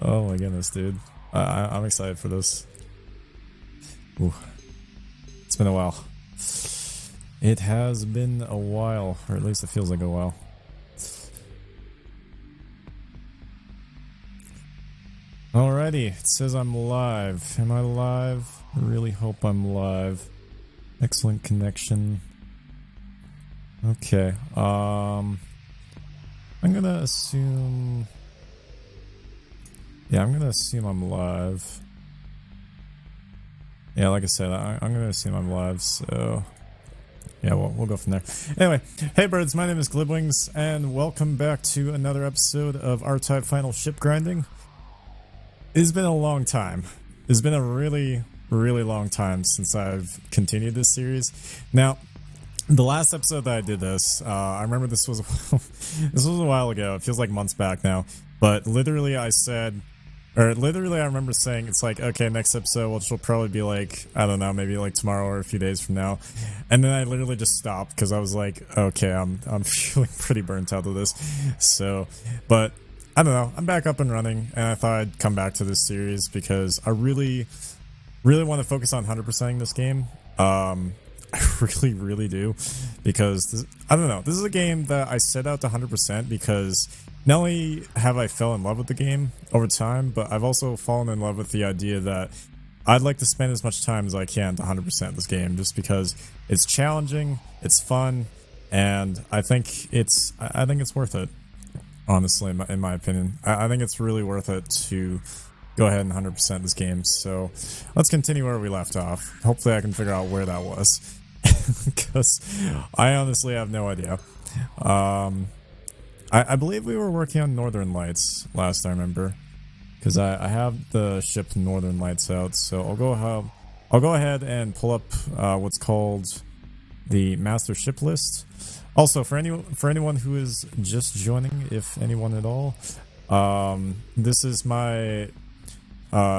Oh my goodness, dude. I'm excited for this. Ooh. It's been a while. It has been a while, or at least it feels like a while. Alrighty, it says I'm live. Am I live? I really hope I'm live. Excellent connection. Okay, I'm gonna assume... Yeah, I'm gonna assume I'm live. Yeah, like I said, I'm gonna assume I'm live, so... Yeah, we'll go from there. Anyway, hey birds, my name is GlibWings, and welcome back to another episode of R-Type Final Ship Grinding. It's been a long time. It's been a really long time since I've continued this series. Now, the last episode that I did this, I remember this was this was a while ago. It feels like months back now. But literally I said, or literally I remember saying, it's like, okay, next episode, which will probably be like, I don't know, maybe like tomorrow or a few days from now. And then I literally just stopped because I was like, okay, I'm feeling pretty burnt out of this. So, but I don't know, I'm back up and running, and I thought I'd come back to this series because I really want to focus on 100%ing this game. I really do, because this, I don't know, this is a game that I set out to 100% because not only have I fell in love with the game over time, but I've also fallen in love with the idea that I'd like to spend as much time as I can to 100% this game, just because it's challenging, it's fun, and I think it's worth it. Honestly, in my opinion, I think it's really worth it to go ahead and 100% this game. So let's continue where we left off. Hopefully I can figure out where that was, because I honestly have no idea. I believe we were working on Northern Lights last I remember, because I have the ship Northern Lights out. So I'll go ahead and pull up what's called the master ship list. Also, for anyone who is just joining, if anyone at all, this is my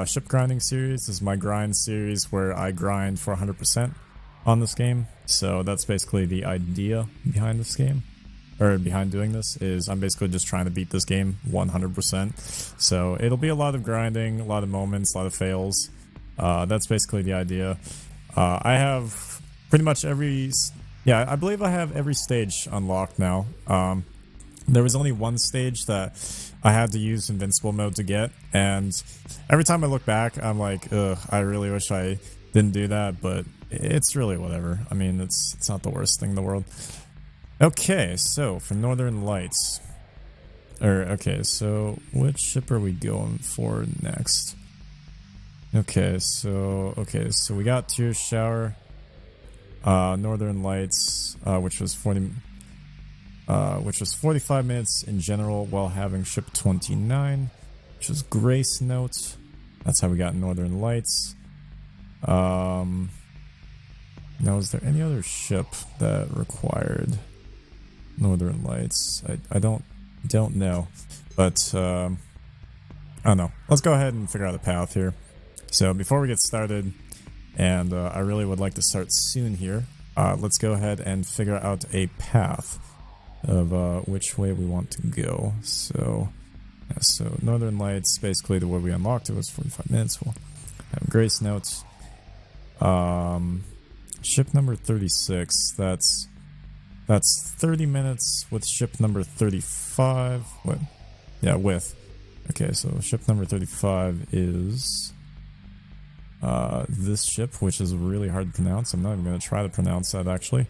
ship grinding series. This is my grind series where I grind for 100% on this game. So that's basically the idea behind this game, or behind doing this, is I'm basically just trying to beat this game 100%. So it'll be a lot of grinding, a lot of moments, a lot of fails. That's basically the idea. I have pretty much every... Yeah, I believe I have every stage unlocked now. There was only one stage that I had to use invincible mode to get, and every time I look back, I'm like, ugh, I really wish I didn't do that, but it's really whatever. I mean, it's not the worst thing in the world. Okay, so for Northern Lights, okay, so which ship are we going for next? Okay, so we got Tear Shower. Northern Lights, which was 45 minutes in general, while having ship 29, which was Grace Note. That's how we got Northern Lights. Now, is there any other ship that required Northern Lights? I don't know, but I don't know. Let's go ahead and figure out the path here. So before we get started, and I really would like to start soon here, let's go ahead and figure out a path of which way we want to go. So, yeah, so Northern Lights, basically the way we unlocked it was 45 minutes. We'll have Grace Notes. Ship number 36, that's 30 minutes with ship number 35. What? Yeah, with. Okay, so ship number 35 is... this ship, which is really hard to pronounce. I'm not even going to try to pronounce that, actually.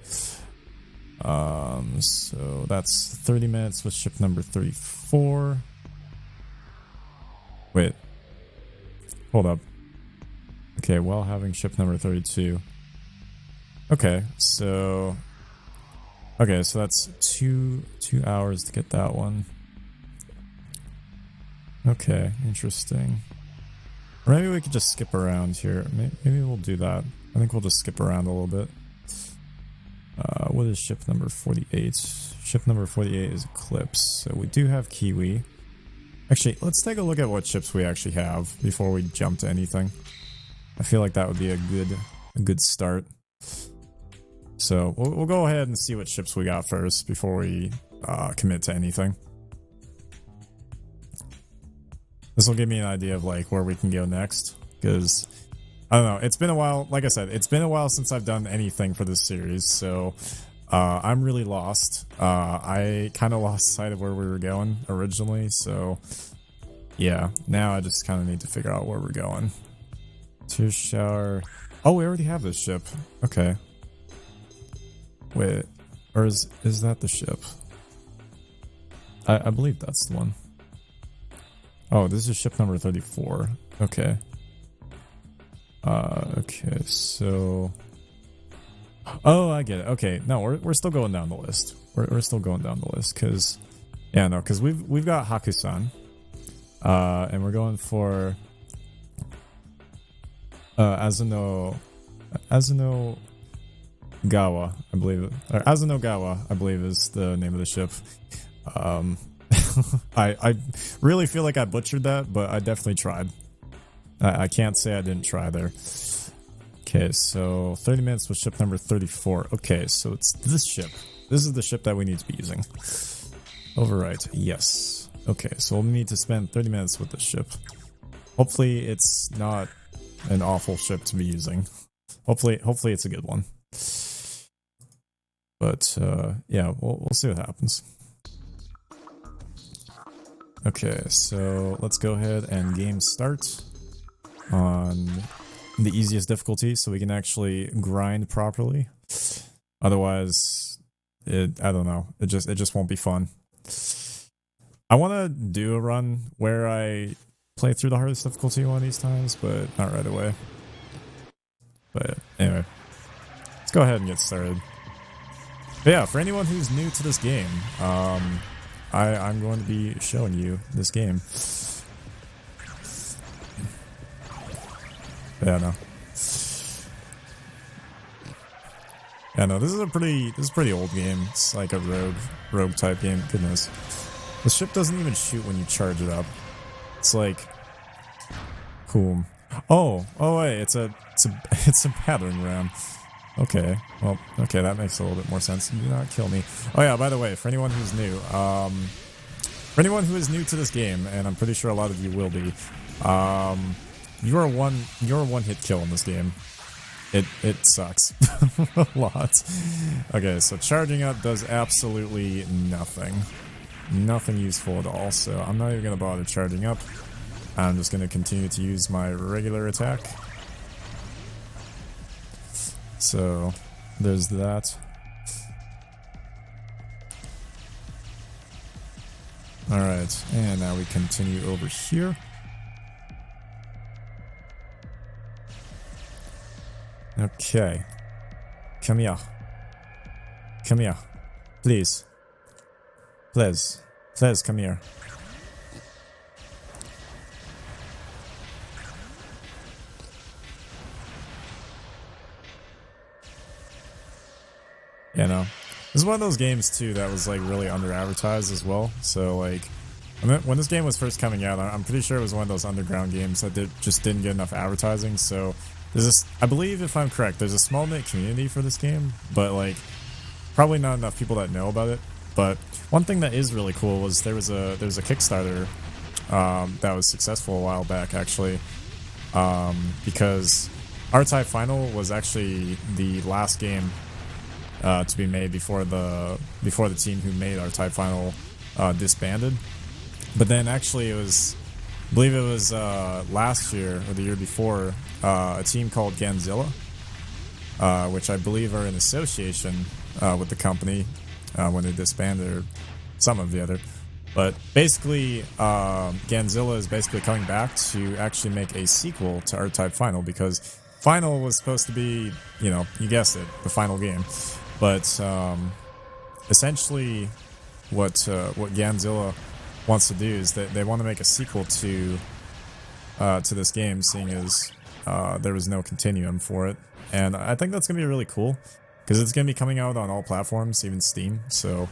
So that's 30 minutes with ship number 34. Wait. Hold up. Okay, while having ship number 32. Okay, so that's two hours to get that one. Okay, interesting. Or maybe we could just skip around here. Maybe we'll do that. I think we'll just skip around a little bit. What is ship number 48? Ship number 48 is Eclipse. So we do have Kiwi. Actually, let's take a look at what ships we actually have before we jump to anything. I feel like that would be a good start. So we'll go ahead and see what ships we got first before we commit to anything. This will give me an idea of like where we can go next, because I don't know. It's been a while. Like I said, it's been a while since I've done anything for this series, so I'm really lost. I kind of lost sight of where we were going originally, so yeah. Now I just kind of need to figure out where we're going. To shower. Oh, we already have this ship. Okay. Wait, or is that the ship? I believe that's the one. Oh, this is ship number 34. Okay. Okay, so... Oh, I get it. Okay, no, we're still going down the list. We're still going down the list, because... Yeah, no, because we've got Haku-san. And we're going for... Azuno Gawa, I believe. Or Azuno Gawa, I believe, is the name of the ship. I really feel like I butchered that, but I definitely tried. I can't say I didn't try there. Okay, so 30 minutes with ship number 34. Okay, so it's this ship. This is the ship that we need to be using. Overwrite, yes. Okay, so we'll need to spend 30 minutes with this ship. Hopefully it's not an awful ship to be using. Hopefully it's a good one. But yeah, we'll see what happens. Okay, so let's go ahead and game start on the easiest difficulty so we can actually grind properly. Otherwise, I don't know, it just won't be fun. I want to do a run where I play through the hardest difficulty one of these times, but not right away. But anyway, let's go ahead and get started. But yeah, for anyone who's new to this game, I'm going to be showing you this game. Yeah, no. Yeah, no, this is a pretty old game. It's like a rogue type game. Goodness. The ship doesn't even shoot when you charge it up. It's like, cool. Oh wait, it's a battering ram. Okay, well, okay, that makes a little bit more sense. Do not kill me. Oh yeah, by the way, for anyone who's new, for anyone who is new to this game, and I'm pretty sure a lot of you will be, you're a one hit kill in this game. It sucks a lot. Okay, so charging up does absolutely nothing. Nothing useful at all, so I'm not even gonna bother charging up. I'm just gonna continue to use my regular attack. So there's that. Alright, and now we continue over here. Okay. Come here. Come here. Please. Please. Please come here. You know, this is one of those games too that was like really under advertised as well. So like, when this game was first coming out, I'm pretty sure it was one of those underground games that just didn't get enough advertising. So there's this, I believe if I'm correct, there's a small knit community for this game, but like probably not enough people that know about it. But one thing that is really cool was there was a Kickstarter that was successful a while back actually, because R-Type Final was actually the last game to be made before the team who made R-Type Final disbanded. But then actually I believe it was last year or the year before, a team called Ganzilla, which I believe are in association with the company when they disbanded, or some of the other. But basically, Ganzilla is basically coming back to actually make a sequel to R-Type Final, because Final was supposed to be, you know, you guessed it, the final game. But essentially, what Ganzilla wants to do is that they want to make a sequel to this game, seeing as there was no continuum for it. And I think that's going to be really cool, because it's going to be coming out on all platforms, even Steam. So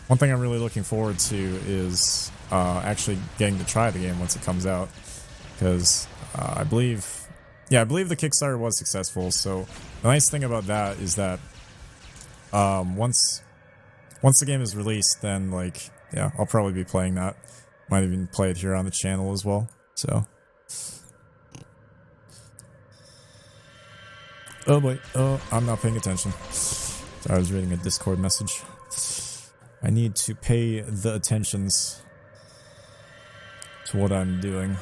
one thing I'm really looking forward to is actually getting to try the game once it comes out, because I believe the Kickstarter was successful. So the nice thing about that is that once the game is released, then like, yeah, I'll probably be playing that. Might even play it here on the channel as well. So. Oh boy. Oh, I'm not paying attention. Sorry, I was reading a Discord message. I need to pay the attentions to what I'm doing.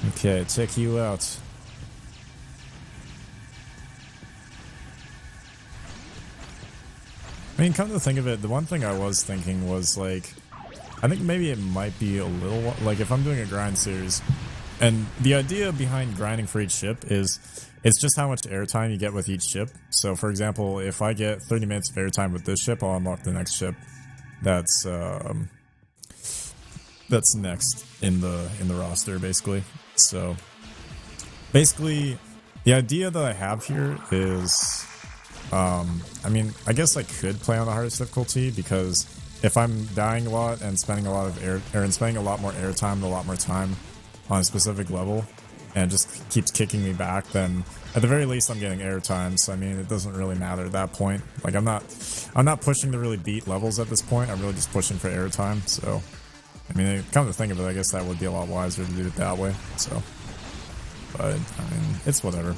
Okay, check you out. I mean, come to think of it, the one thing I was thinking was, like, I think maybe it might be a little, like, if I'm doing a grind series, and the idea behind grinding for each ship is, it's just how much airtime you get with each ship. So, for example, if I get 30 minutes of airtime with this ship, I'll unlock the next ship that's next in the roster, basically. So, basically, the idea that I have here is, I mean, I guess I could play on the hardest difficulty, because if I'm dying a lot and spending a lot of spending a lot more airtime and a lot more time on a specific level, and it just keeps kicking me back, then at the very least I'm getting airtime. So I mean, it doesn't really matter at that point. Like I'm not pushing to really beat levels at this point. I'm really just pushing for airtime. So I mean, come to think of it, I guess that would be a lot wiser to do it that way. So, but I mean, it's whatever.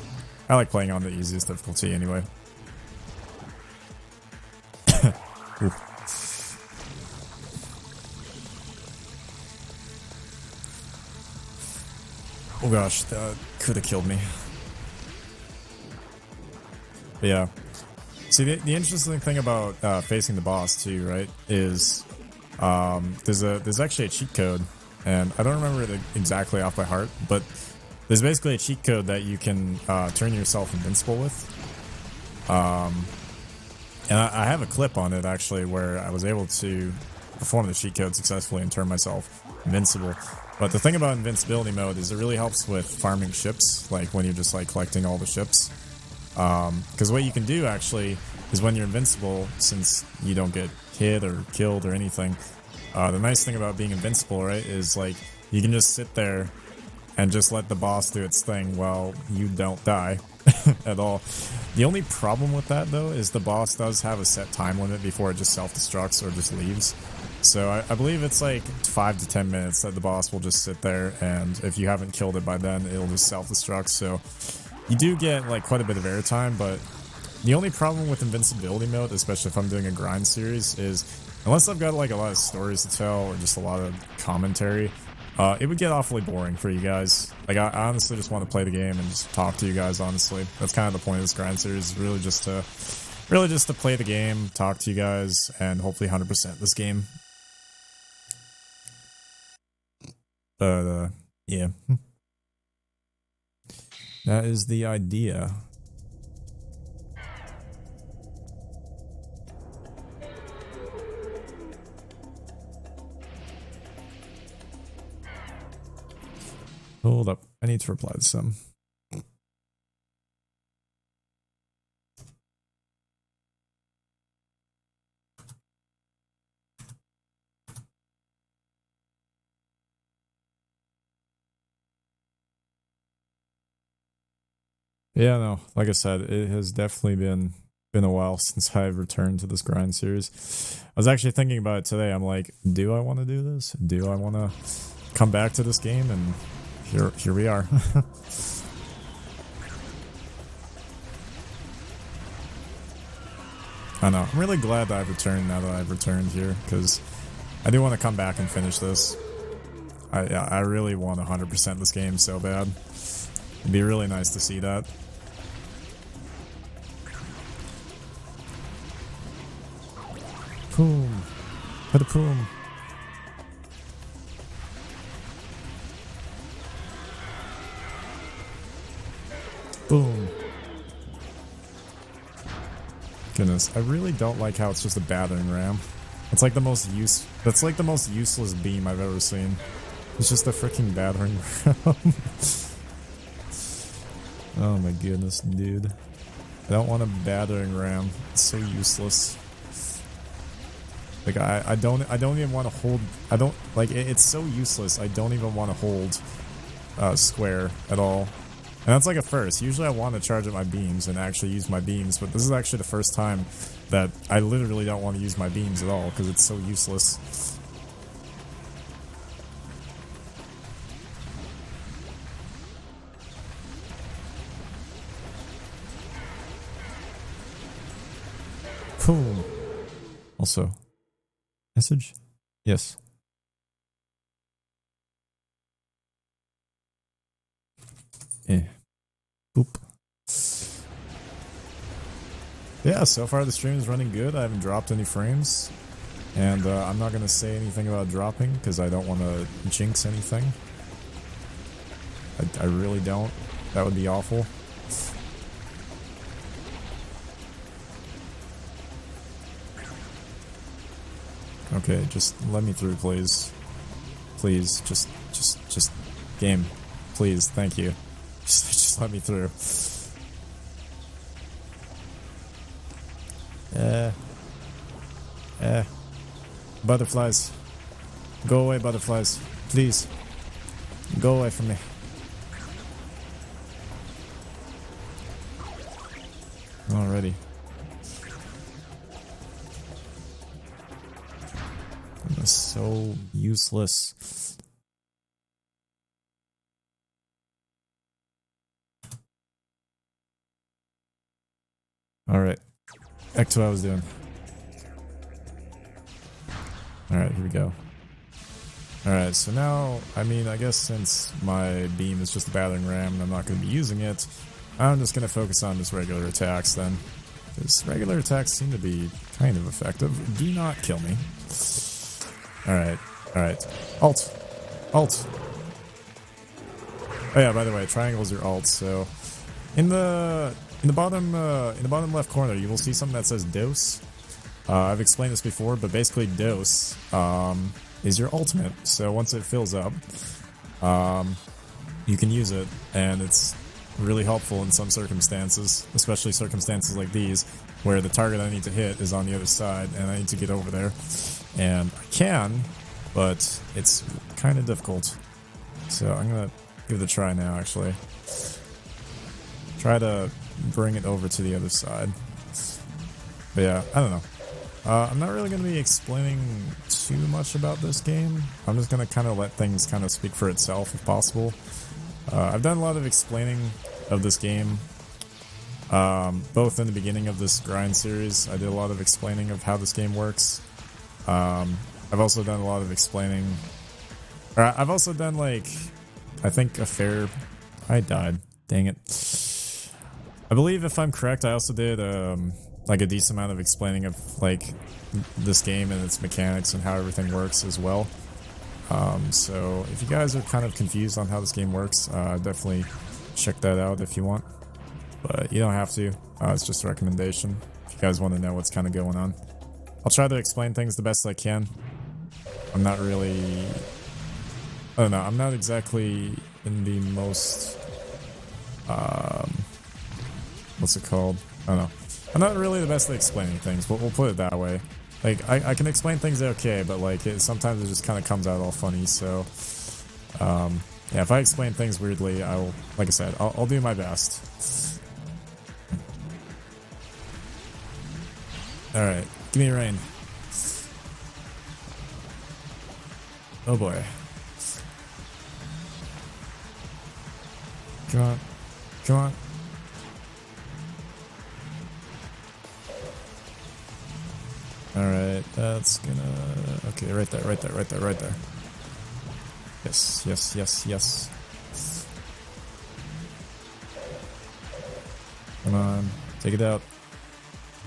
I like playing on the easiest difficulty anyway. Oh gosh, that could have killed me. But yeah. See, the interesting thing about facing the boss too, right, is there's actually a cheat code, and I don't remember it exactly off by heart, but there's basically a cheat code that you can turn yourself invincible with. And I have a clip on it actually where I was able to perform the cheat code successfully and turn myself invincible. But the thing about invincibility mode is it really helps with farming ships, like when you're just like collecting all the ships. Because what you can do actually is when you're invincible, since you don't get hit or killed or anything, the nice thing about being invincible, right, is like you can just sit there and just let the boss do its thing while you don't die at all. The only problem with that though is the boss does have a set time limit before it just self-destructs or just leaves. So I believe it's like 5 to 10 minutes that the boss will just sit there, and if you haven't killed it by then, it'll just self-destruct. So you do get like quite a bit of airtime, but the only problem with invincibility mode, especially if I'm doing a grind series, is unless I've got like a lot of stories to tell or just a lot of commentary, it would get awfully boring for you guys. Like I honestly just want to play the game and just talk to you guys, honestly. That's kind of the point of this grind series, really just to play the game, talk to you guys, and hopefully 100% this game. But yeah. That is the idea. Hold up. I need to reply to some. Yeah, no, like I said, it has definitely been a while since I've returned to this grind series. I was actually thinking about it today. I'm like, do I want to do this? Do I want to come back to this game? And here we are. I know. I'm really glad that I've returned now that I've returned here, because I do want to come back and finish this. I really want 100% this game so bad. It'd be really nice to see that. Boom. Put a boom. Boom. Goodness, I really don't like how it's just a battering ram. It's like the most that's like the most useless beam I've ever seen. It's just a freaking battering ram. Oh my goodness, dude. I don't want a battering ram. It's so useless. Like I don't even want to hold. I don't like it's so useless. I don't even want to hold square at all. And that's like a first. Usually I want to charge up my beams and actually use my beams, but this is actually the first time that I literally don't want to use my beams at all because it's so useless. Boom. Also, message? Yes. Eh. Boop. Yeah, so far the stream is running good. I haven't dropped any frames. And I'm not going to say anything about dropping because I don't want to jinx anything. I really don't. That would be awful. Okay, just let me through, please. Please, just game. Please, thank you. Just let me through. Butterflies. Go away, butterflies. Please. Go away from me. Alrighty. That's so useless. Alright. Back to what I was doing. Alright, here we go. Alright, so now, I mean, I guess since my beam is just a battering ram and I'm not going to be using it, I'm just going to focus on just regular attacks then. Because regular attacks seem to be kind of effective. Do not kill me. Alright, alright. Alt. Alt. Oh yeah, by the way, triangles are alt, so in the bottom left corner you will see something that says dose. I've explained this before, but basically dose is your ultimate. So once it fills up, you can use it, and it's really helpful in some circumstances, especially circumstances like these, where the target I need to hit is on the other side, and I need to get over there. And I can, but it's kind of difficult. So I'm gonna give it a try now, actually. Try to bring it over to the other side. But yeah, I don't know. I'm not really going to be explaining too much about this game. I'm just going to kind of let things kind of speak for itself if possible. I've done a lot of explaining of this game. Both in the beginning of this grind series, I did a lot of explaining of how this game works. I've also done a lot of explaining... Or I've also done, like, I think a fair... I died. Dang it. I believe, if I'm correct, I also did, like, a decent amount of explaining of, like, this game and its mechanics and how everything works as well. So if you guys are kind of confused on how this game works, definitely check that out if you want. But you don't have to. It's just a recommendation if you guys want to know what's kind of going on. I'll try to explain things the best I can. I'm not really... I don't know. I'm not exactly in the most... what's it called? I don't know. I'm not really the best at explaining things, but we'll put it that way. Like, I can explain things okay, but like, sometimes it just kind of comes out all funny, so... yeah, if I explain things weirdly, I'll, like I said, I'll do my best. Alright, give me a rain. Oh boy. Come on. Come on. Alright, that's gonna... Okay, right there, right there, right there, right there. Yes, yes, yes, yes. Come on, take it out.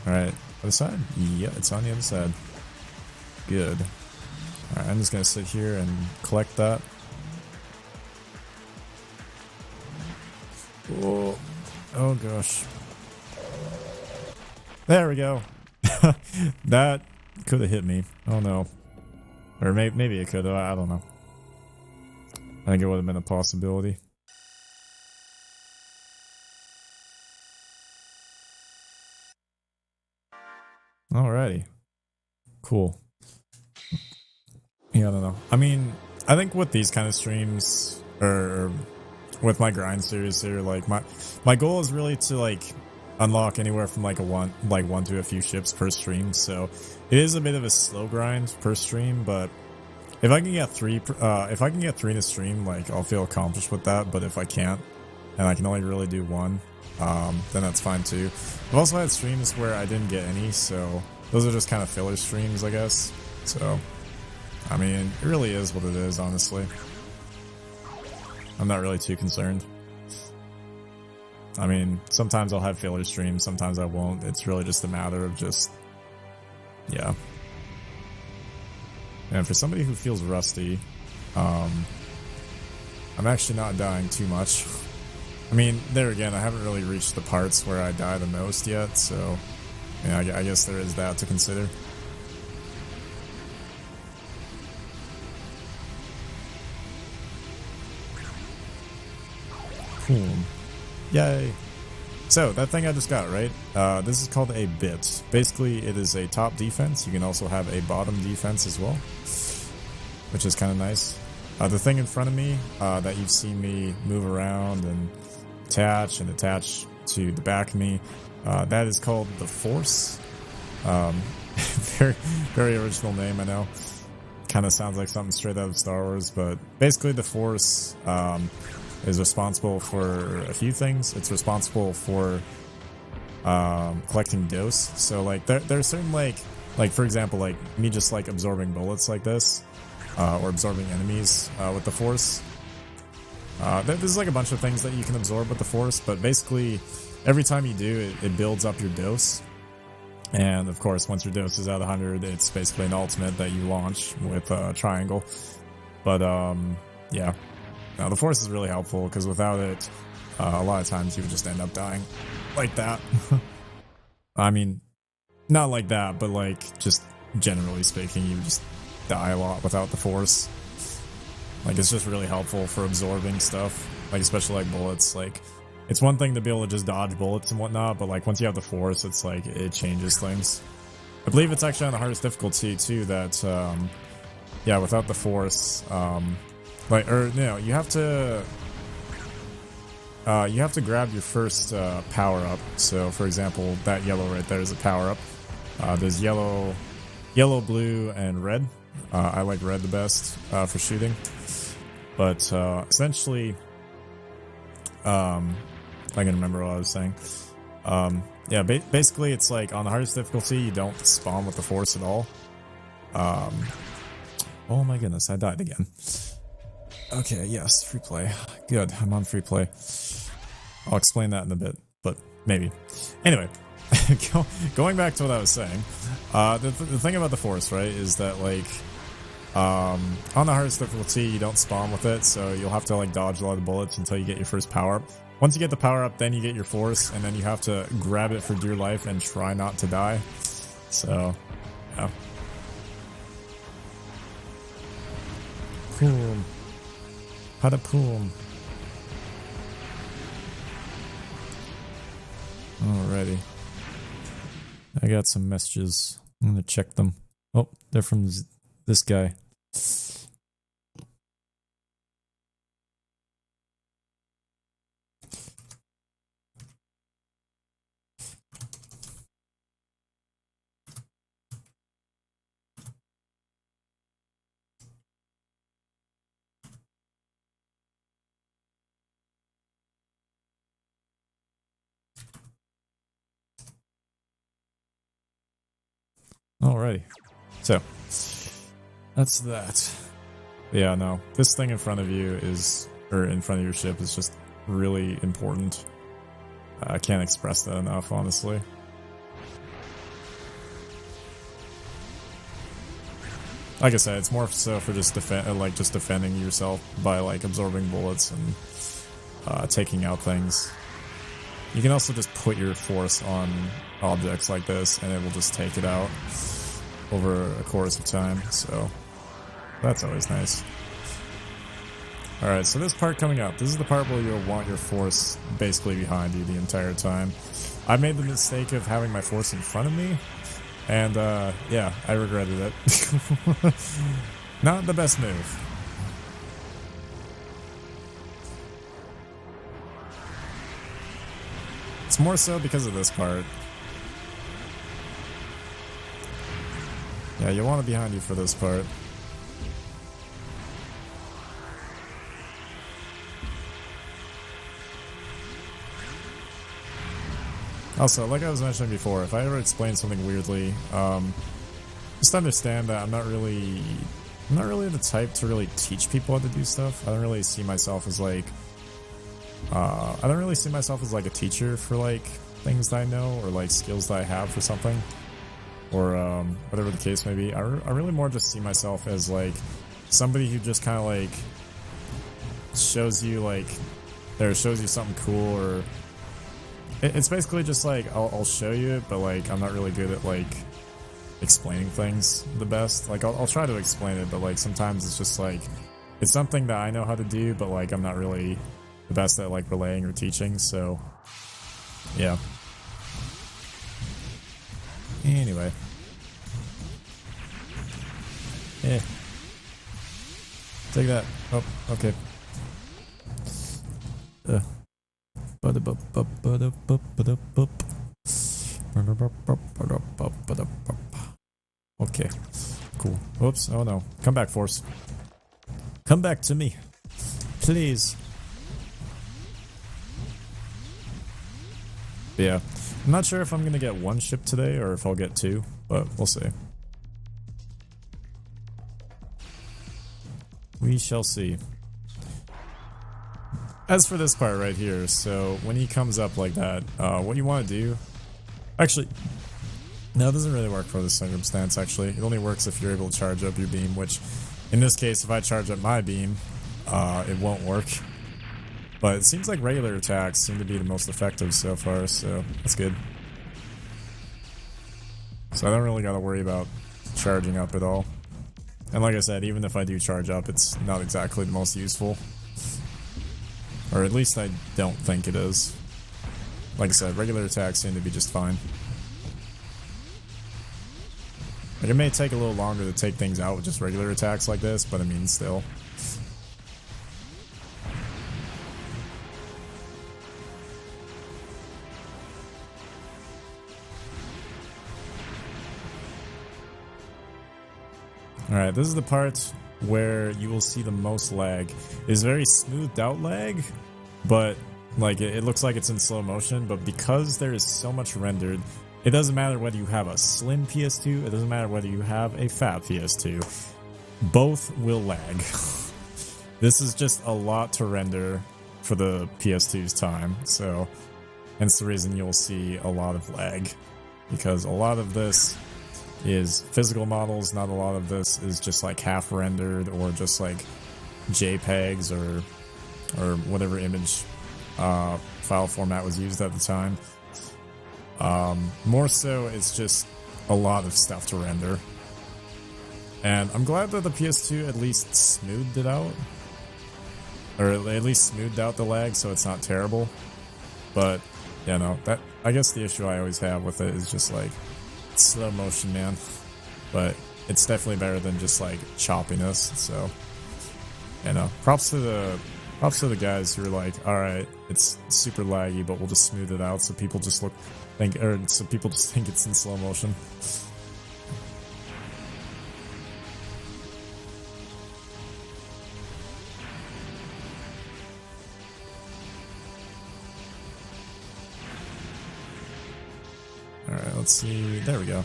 Alright, other side? Yeah, it's on the other side. Good. Alright, I'm just gonna sit here and collect that. Oh, oh gosh. There we go. That could have hit me. Oh no. Or maybe it could have. I don't know. I think it would have been a possibility. Alrighty. Cool. Yeah, I don't know. I mean, I think with these kind of streams, or with my grind series here, like my goal is really to like unlock anywhere from like one to a few ships per stream. So it is a bit of a slow grind per stream, but if I can get three in a stream, like I'll feel accomplished with that. But if I can't, and I can only really do one, then that's fine too. I've also had streams where I didn't get any, so those are just kind of filler streams, I guess. So, I mean, it really is what it is, honestly. I'm not really too concerned. I mean, sometimes I'll have filler streams, sometimes I won't. It's really just a matter of just, yeah. And for somebody who feels rusty, I'm actually not dying too much. I mean, there again, I haven't really reached the parts where I die the most yet, so yeah, I guess there is that to consider. Cool. Yay. So, that thing I just got, right? This is called a bit. Basically, it is a top defense. You can also have a bottom defense as well, which is kind of nice. The thing in front of me that you've seen me move around and attach to the back of me, that is called the Force. Very, very original name, I know. Kind of sounds like something straight out of Star Wars, but basically the Force is responsible for a few things. It's responsible for collecting dose. So like there are certain like for example, like me just like absorbing bullets like this, or absorbing enemies with the Force. There's like a bunch of things that you can absorb with the Force, but basically every time you do it builds up your dose. And of course, once your dose is at 100, it's basically an ultimate that you launch with triangle. But yeah. Now, the Force is really helpful, because without it, a lot of times you would just end up dying like that. I mean, not like that, but like, just generally speaking, you would just die a lot without the Force. Like, it's just really helpful for absorbing stuff, like, especially like bullets. Like, it's one thing to be able to just dodge bullets and whatnot, but like, once you have the Force, it's like, it changes things. I believe it's actually on the hardest difficulty, too, that, yeah, without the Force, like, or no, you have to grab your first power up. So, for example, that yellow right there is a power up. There's yellow, blue, and red. I like red the best for shooting. But essentially, I can remember what I was saying. Yeah, basically, it's like on the hardest difficulty, you don't spawn with the Force at all. Oh my goodness, I died again. Okay, yes, free play. Good, I'm on free play. I'll explain that in a bit, but maybe. Anyway, going back to what I was saying, the thing about the Force, right, is that, like, on the hardest difficulty, you don't spawn with it, so you'll have to, like, dodge a lot of bullets until you get your first power-up. Once you get the power-up, then you get your Force, and then you have to grab it for dear life and try not to die. So, yeah. Cool. Padapoom. Alrighty. I got some messages. I'm gonna check them. Oh, they're from this guy. Alrighty. So, that's that. Yeah, no. This thing in front of you is, or in front of your ship is just really important. I can't express that enough, honestly. Like I said, it's more so for just defending yourself by like absorbing bullets and taking out things. You can also just put your Force on objects like this, and it will just take it out over a course of time, so that's always nice. Alright, so this part coming up, this is the part where you'll want your Force basically behind you the entire time. I made the mistake of having my Force in front of me, and yeah, I regretted it. Not the best move. It's more so because of this part. Yeah, you want it behind you for this part. Also, like I was mentioning before, if I ever explain something weirdly, just understand that I'm not really the type to really teach people how to do stuff. I don't really see myself as like, a teacher for like things that I know or like skills that I have for something, or whatever the case may be. I really more just see myself as like somebody who just kind of like shows you something cool, or it's basically just like I'll show you it, but like I'm not really good at like explaining things the best. Like I'll try to explain it, but like sometimes it's just like it's something that I know how to do, but like I'm not really the best at like relaying or teaching. So yeah. Anyway. Yeah. Take that. Oh, okay. Okay, cool. Oops, oh no. Come back, Force. Come back to me. Please. Yeah. I'm not sure if I'm gonna get one ship today or if I'll get two, but we'll see. We shall see. As for this part right here, so when he comes up like that, what you want to do... Actually, no, it doesn't really work for this circumstance, actually. It only works if you're able to charge up your beam, which, in this case, if I charge up my beam, it won't work. But it seems like regular attacks seem to be the most effective so far, so that's good. So I don't really gotta worry about charging up at all. And like I said, even if I do charge up, it's not exactly the most useful. Or at least I don't think it is. Like I said, regular attacks seem to be just fine. Like, it may take a little longer to take things out with just regular attacks like this, but I mean, still. Alright, this is the part where you will see the most lag. It's very smoothed out lag, but like it looks like it's in slow motion, but because there is so much rendered, it doesn't matter whether you have a slim PS2, it doesn't matter whether you have a fat PS2, both will lag. This is just a lot to render for the PS2's time, so hence the reason you'll see a lot of lag, because a lot of this is physical models, not a lot of this is just like half rendered or just like JPEGs or whatever image file format was used at the time. More so, it's just a lot of stuff to render. And I'm glad that the PS2 at least smoothed it out, or at least smoothed out the lag so it's not terrible. But, you know, that, I guess the issue I always have with it is just like, it's slow motion, man. But it's definitely better than just like choppiness, so, you know, props to the guys who are like, alright, it's super laggy, but we'll just smooth it out so people just think it's in slow motion. Alright, let's see. There we go.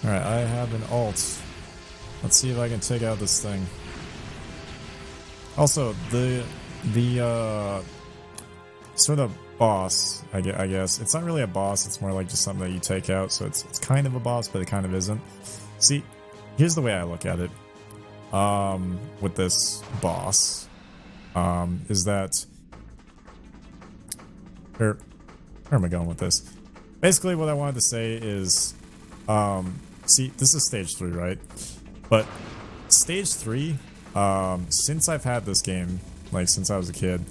Alright, I have an alt. Let's see if I can take out this thing. Also, the sort of boss, I guess. It's not really a boss, it's more like just something that you take out, so it's kind of a boss, but it kind of isn't. See, here's the way I look at it. With this boss, is that... Where am I going with this? Basically, what I wanted to say is, see, this is stage 3, right? But stage 3, since I've had this game, like since I was a kid,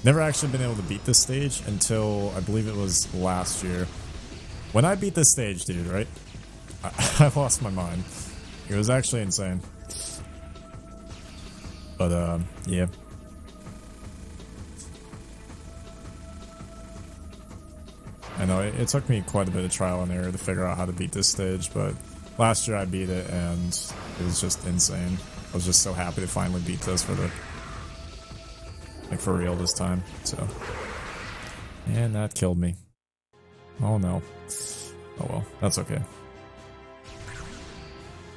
never actually been able to beat this stage until I believe it was last year. When I beat this stage, dude, right? I lost my mind. It was actually insane. But, yeah. I know it took me quite a bit of trial and error to figure out how to beat this stage, but last year I beat it and it was just insane. I was just so happy to finally beat this for the, like, for real this time, so. And that killed me. Oh no. Oh well, that's okay.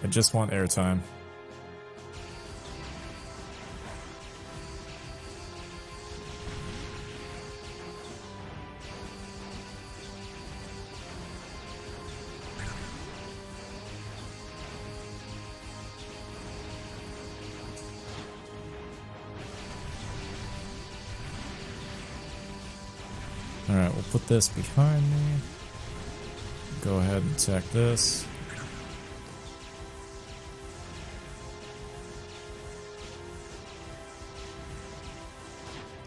I just want airtime. Alright, we'll put this behind me. Go ahead and attack this.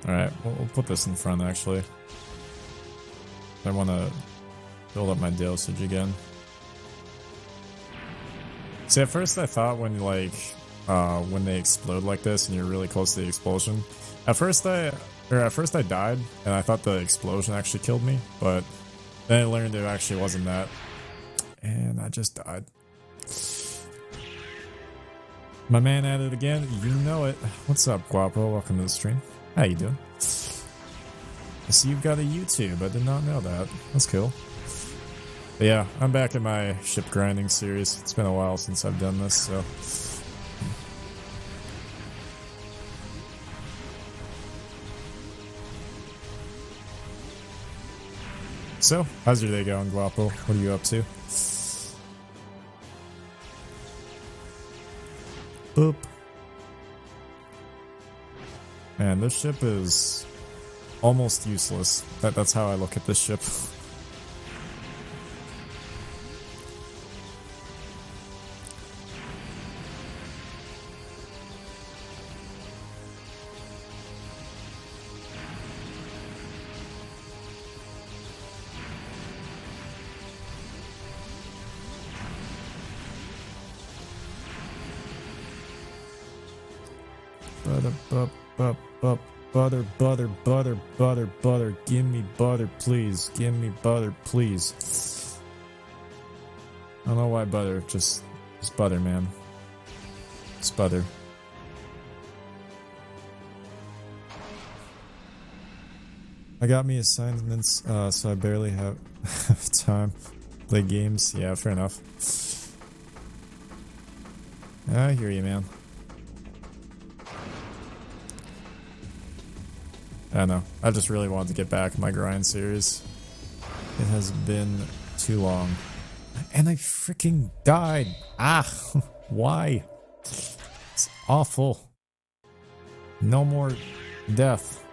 Alright, we'll put this in front actually. I want to build up my dosage again. See, at first I thought when when they explode like this and you're really close to the explosion, at first I died and I thought the explosion actually killed me, but then I learned it actually wasn't that, and I just died. My man at it again, you know it. What's up, Guapo? Welcome to the stream. How you doing? I see you've got a YouTube. I did not know that. That's cool. But yeah, I'm back in my ship grinding series. It's been a while since I've done this, so. So, how's your day going, Guapo? What are you up to? Boop. Man, this ship is almost useless. That's how I look at this ship. Butter, give me butter, please. Give me butter, please. I don't know why butter, just butter, man. Just butter. I got me assignments, so I barely have time to play games. Yeah, fair enough. I hear you, man. I don't know. I just really wanted to get back in my grind series. It has been too long. And I freaking died. Ah, why? It's awful. No more death.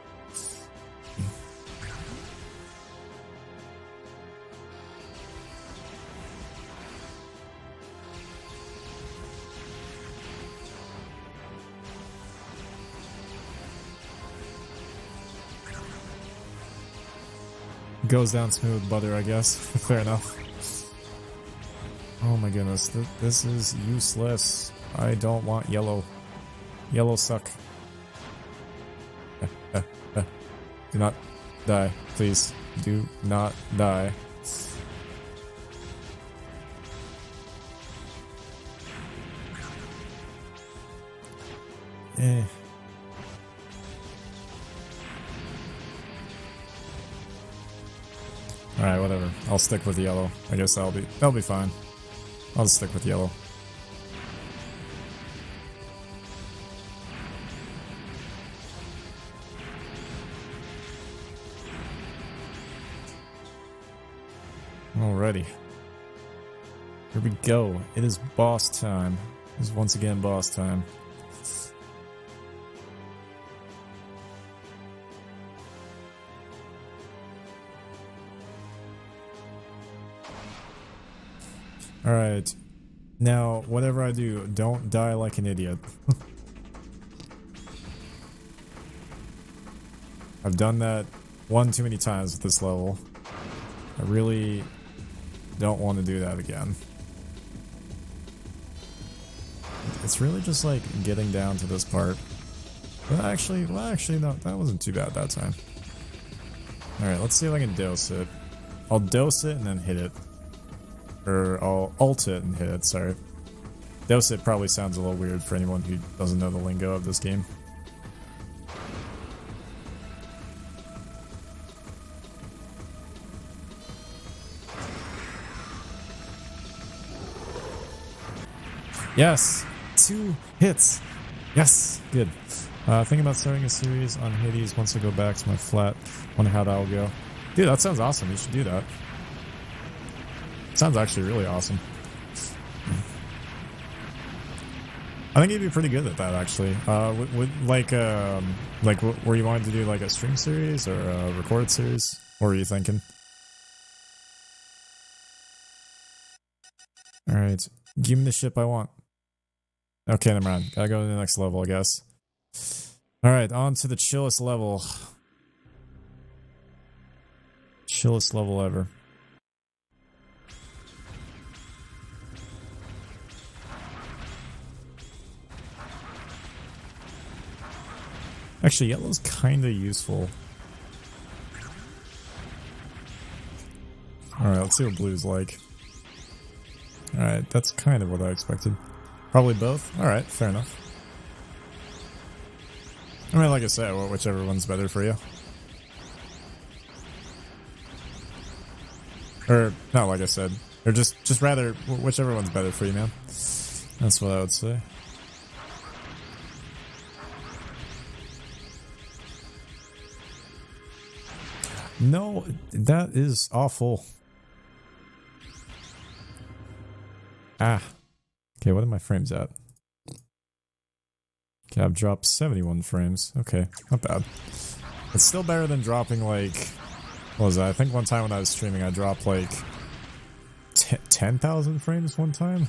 Goes down smooth, butter, I guess. Fair enough. Oh my goodness, this is useless. I don't want yellow. Yellow suck. Do not die, please. Do not die. Eh. Alright, whatever. I'll stick with yellow. I guess that'll be fine. I'll just stick with yellow. Alrighty. Here we go. It is boss time. It is once again boss time. Alright, now whatever I do, don't die like an idiot. I've done that one too many times with this level. I really don't want to do that again. It's really just like getting down to this part. Well, actually, no, that wasn't too bad that time. Alright, let's see if I can dose it. I'll dose it and then hit it. Or I'll ult it and hit it, sorry. Dose it probably sounds a little weird for anyone who doesn't know the lingo of this game. Yes! 2 hits! Yes! Good. Thinking about starting a series on Hades once I go back to my flat. Wonder how that'll go. Dude, that sounds awesome. You should do that. Sounds actually really awesome. I think you'd be pretty good at that, actually. Were you wanting to do like a stream series or a recorded series? What were you thinking? Alright, give me the ship I want. Okay, never mind. Gotta go to the next level, I guess. Alright, on to the chillest level. Chillest level ever. Actually, yellow's kinda useful. Alright, let's see what blue's like. Alright, that's kind of what I expected. Probably both? Alright, fair enough. I mean, like I said, whichever one's better for you. Or, not like I said. Or just rather, whichever one's better for you, man. That's what I would say. No, that is awful. Ah. Okay, what are my frames at? Okay, I've dropped 71 frames. Okay, not bad. It's still better than dropping like... What was that? I think one time when I was streaming I dropped like 10,000 frames one time.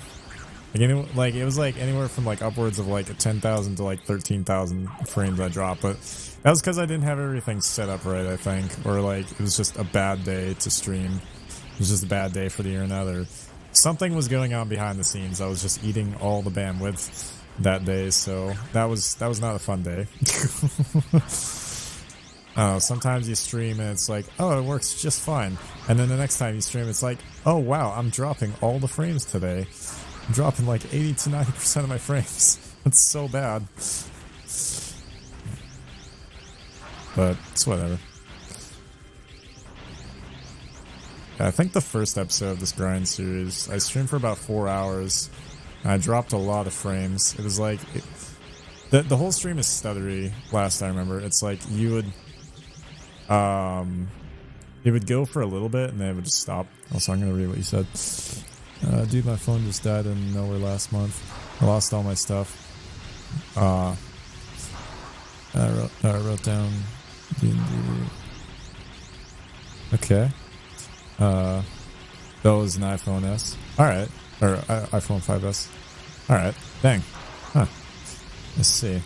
Like, it was like anywhere from like upwards of like 10,000 to like 13,000 frames I dropped, but that was because I didn't have everything set up right, I think. Or like, it was just a bad day to stream. It was just a bad day for the internet, or something was going on behind the scenes. I was just eating all the bandwidth that day, so that was not a fun day. Sometimes you stream and it's like, oh, it works just fine. And then the next time you stream, it's like, oh wow, I'm dropping all the frames today. I'm dropping like 80 to 90% of my frames. That's so bad. But it's whatever. I think the first episode of this grind series, I streamed for about 4 hours. And I dropped a lot of frames. It was like... The whole stream is stuttery, last I remember. It's like you would... it would go for a little bit and then it would just stop. Also, I'm gonna read what you said. Dude, my phone just died in nowhere last month. I lost all my stuff. I wrote down D&D. Okay. That was an iPhone S. Alright. Or iPhone 5S. Alright. Dang. Huh. Let's see.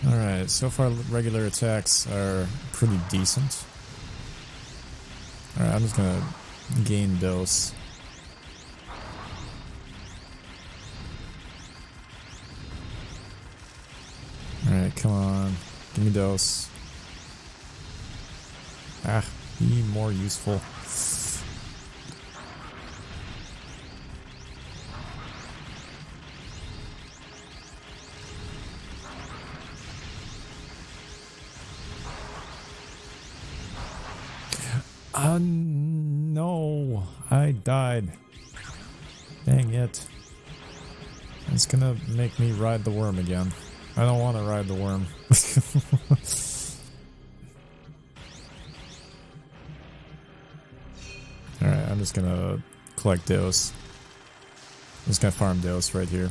Alright, so far regular attacks are pretty decent. Alright, I'm just gonna gain dose. Alright, come on. Give me dose. Ah, be more useful. No, I died. Dang it. It's gonna make me ride the worm again. I don't want to ride the worm. Alright, I'm just gonna collect dose. I'm just gonna farm dose right here.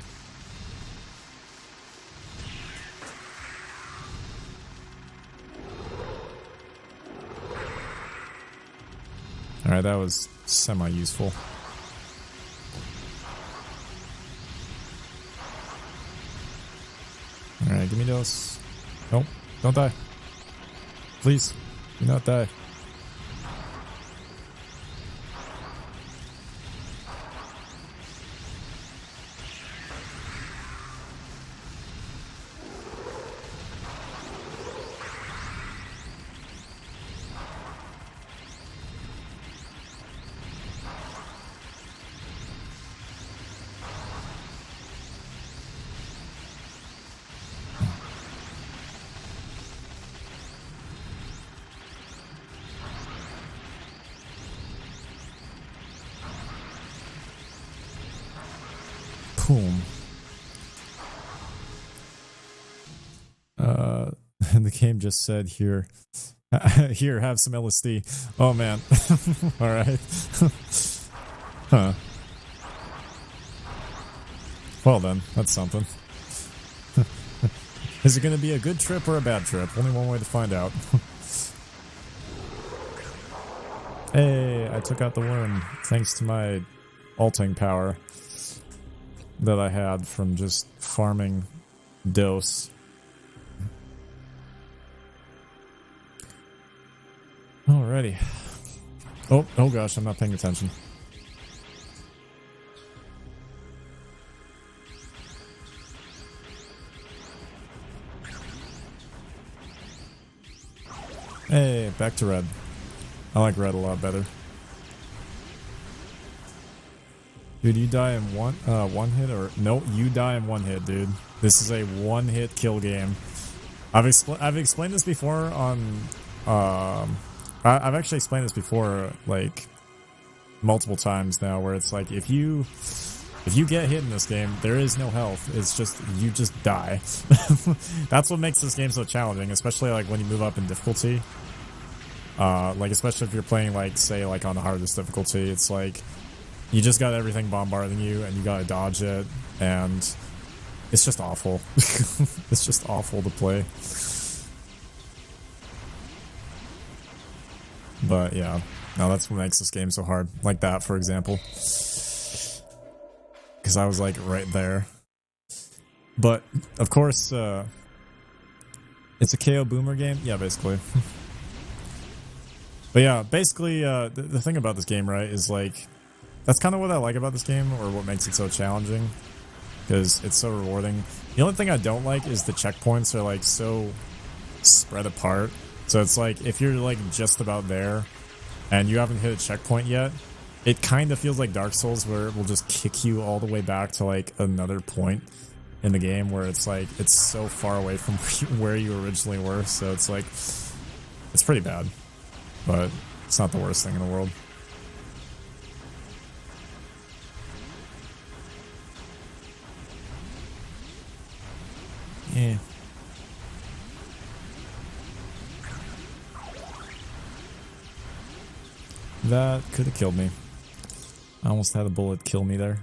Alright, that was semi-useful. Alright, give me dose. Nope, don't die. Please, do not die. Boom. The game just said here. Here, have some LSD. Oh man. Alright. Huh. Well then, that's something. Is it gonna be a good trip or a bad trip? Only one way to find out. Hey, I took out the worm thanks to my ulting power that I had from just farming dose. Alrighty. Oh gosh, I'm not paying attention. Hey, back to red. I like red a lot better. Dude, you die in one hit, or no? You die in one hit, dude. This is a one-hit kill game. I've explained this before on. I've actually explained this before, like multiple times now, where it's like if you get hit in this game, there is no health. It's just you just die. That's what makes this game so challenging, especially like when you move up in difficulty. Like especially if you're playing like say like on the hardest difficulty, it's like you just got everything bombarding you and you gotta dodge it, and it's just awful. It's just awful to play. But yeah, no, that's what makes this game so hard. Like that, for example. Because I was like right there. But of course, it's a KO boomer game. Yeah, basically. But yeah, basically, the thing about this game, right, is like, that's kind of what I like about this game, or what makes it so challenging, because it's so rewarding. The only thing I don't like is the checkpoints are like so spread apart. So it's like, if you're like just about there, and you haven't hit a checkpoint yet, it kind of feels like Dark Souls, where it will just kick you all the way back to like another point in the game, where it's like, it's so far away from where you originally were, so it's like, it's pretty bad. But it's not the worst thing in the world. Yeah. That could have killed me. I almost had a bullet kill me there.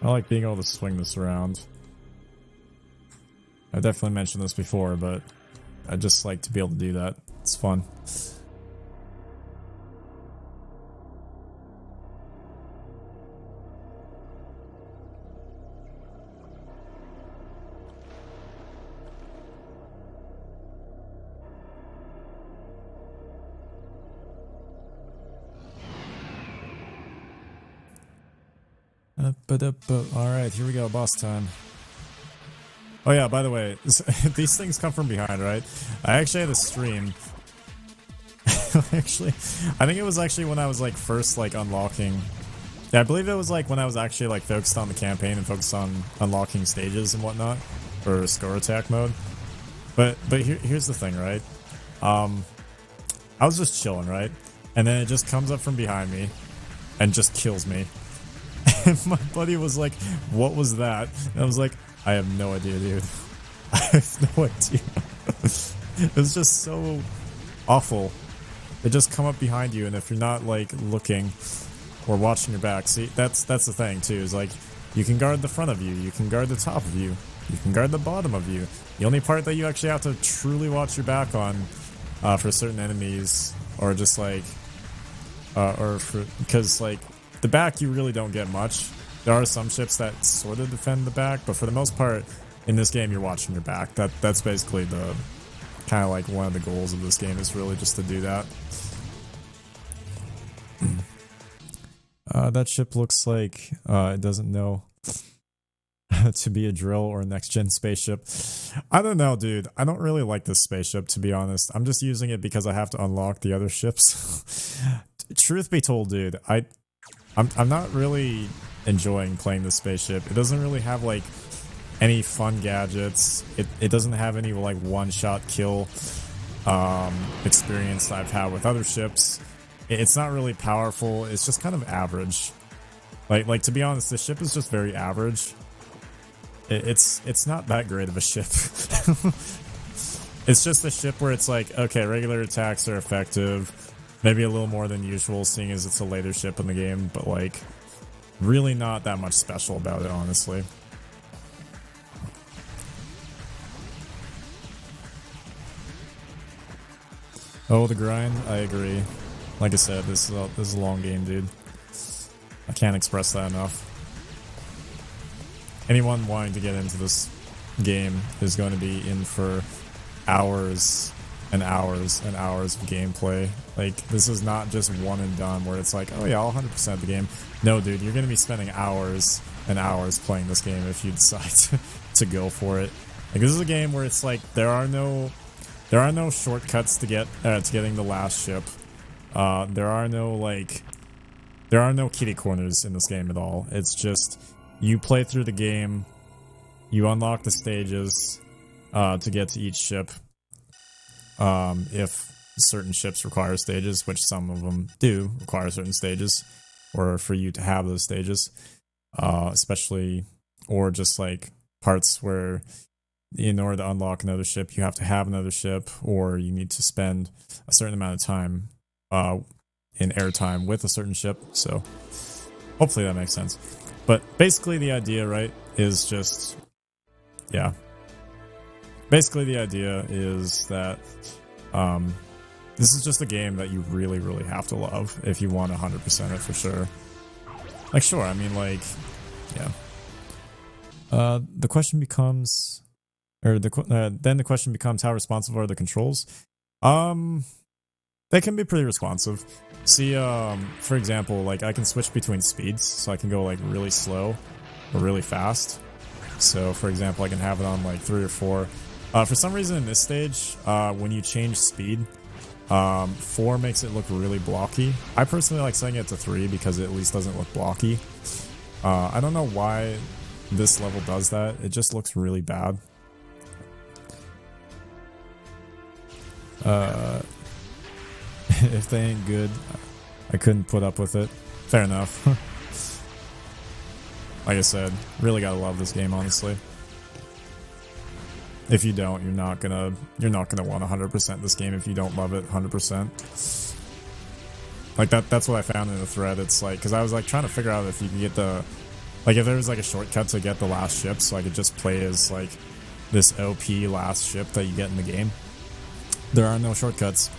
I like being able to swing this around. I've definitely mentioned this before, but I just like to be able to do that. It's fun. Alright, here we go, boss time. Oh yeah, by the way, these things come from behind, right? I actually had a stream. Actually, I think it was actually when I was like first like unlocking. Yeah, I believe it was like when I was actually like focused on the campaign and focused on unlocking stages and whatnot, or score attack mode. But here's the thing, right? I was just chilling, right? And then it just comes up from behind me and just kills me. And my buddy was like, "What was that?" And I was like, I have no idea, dude. I have no idea. It was just so awful. They just come up behind you, and if you're not like looking or watching your back, see, that's the thing too, is like you can guard the front of you, you can guard the top of you, you can guard the bottom of you. The only part that you actually have to truly watch your back on for certain enemies, or just like because like the back you really don't get much. There are some ships that sort of defend the back, but for the most part, in this game, you're watching your back. That's basically the kind of like one of the goals of this game, is really just to do that. That ship looks like it doesn't know to be a drill or a next-gen spaceship. I don't know, dude. I don't really like this spaceship, to be honest. I'm just using it because I have to unlock the other ships. Truth be told, dude, I'm not really enjoying playing this spaceship. It doesn't really have like any fun gadgets. It doesn't have any like one-shot kill experience that I've had with other ships. it's not really powerful. It's just kind of average. Like to be honest, the ship is just very average. It's not that great of a ship. It's just a ship where it's like, okay, regular attacks are effective, maybe a little more than usual, seeing as it's a later ship in the game, but like, really not that much special about it, honestly. Oh, the grind, I agree. Like I said, this is a long game, dude. I can't express that enough. Anyone wanting to get into this game is going to be in for hours and hours and hours of gameplay. Like, this is not just one and done where it's like, oh yeah, I'll 100% the game. No, dude, you're going to be spending hours and hours playing this game if you decide to go for it. Like, this is a game where it's like, there are no shortcuts to getting the last ship. There are no kitty corners in this game at all. It's just, you play through the game, you unlock the stages to get to each ship. If certain ships require stages, which some of them do require certain stages, or for you to have those stages, especially, or just like parts where in order to unlock another ship, you have to have another ship, or you need to spend a certain amount of time in airtime with a certain ship. So hopefully that makes sense. But basically the idea, right, is just, yeah. Basically the idea is that this is just a game that you really, really have to love if you want 100% it for sure. Like, sure, I mean, like, yeah. The question becomes, or then the question becomes, how responsive are the controls? They can be pretty responsive. See, for example, like, I can switch between speeds, so I can go like really slow or really fast. So, for example, I can have it on like 3 or 4. For some reason in this stage, when you change speed, 4 makes it look really blocky. I personally like setting it to 3 because it at least doesn't look blocky. I don't know why this level does that. It just looks really bad. If they ain't good, I couldn't put up with it. Fair enough. Like I said, really gotta love this game, honestly. If you don't, you're not gonna want 100% this game if you don't love it 100%. Like that's what I found in the thread. It's like, because I was like trying to figure out if you could get the, like, if there was like a shortcut to get the last ship, so I could just play as like this OP last ship that you get in the game. There are no shortcuts.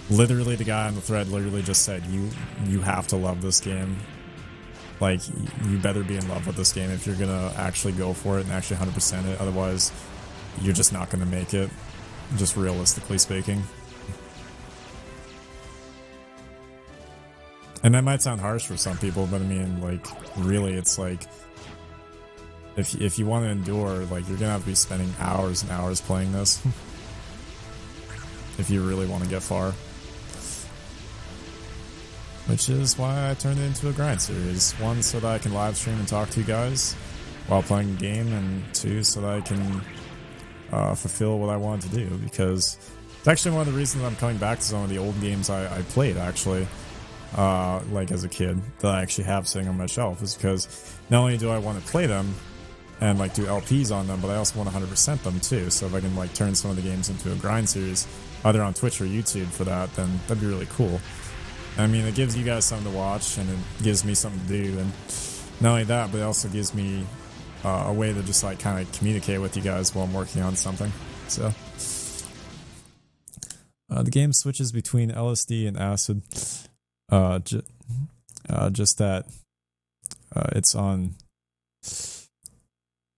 Literally, the guy on the thread literally just said, you have to love this game. Like, you better be in love with this game if you're gonna actually go for it and actually 100% it. Otherwise, you're just not gonna make it, just realistically speaking. And that might sound harsh for some people, but I mean, like, really, it's like, if you want to endure, like, you're gonna have to be spending hours and hours playing this. If you really want to get far. Which is why I turned it into a grind series. 1, so that I can live stream and talk to you guys while playing the game, and 2, so that I can fulfill what I wanted to do, because it's actually one of the reasons I'm coming back to some of the old games I played, actually, like as a kid, that I actually have sitting on my shelf, is because not only do I want to play them and like do LPs on them, but I also want to 100% them too. So if I can like turn some of the games into a grind series, either on Twitch or YouTube for that, then that'd be really cool. I mean, it gives you guys something to watch, and it gives me something to do, and not only that, but it also gives me a way to just like kind of communicate with you guys while I'm working on something. So the game switches between LSD and acid. Just that it's on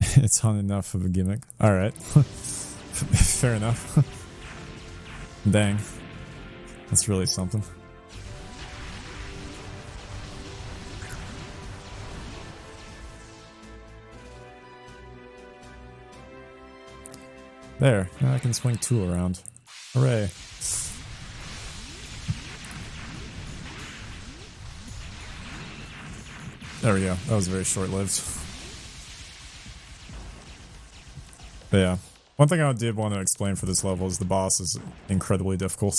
it's on enough of a gimmick. All right. Fair enough. Dang, that's really something. There, now I can swing 2 around. Hooray. There we go. That was very short-lived. But yeah. One thing I did want to explain for this level is the boss is incredibly difficult.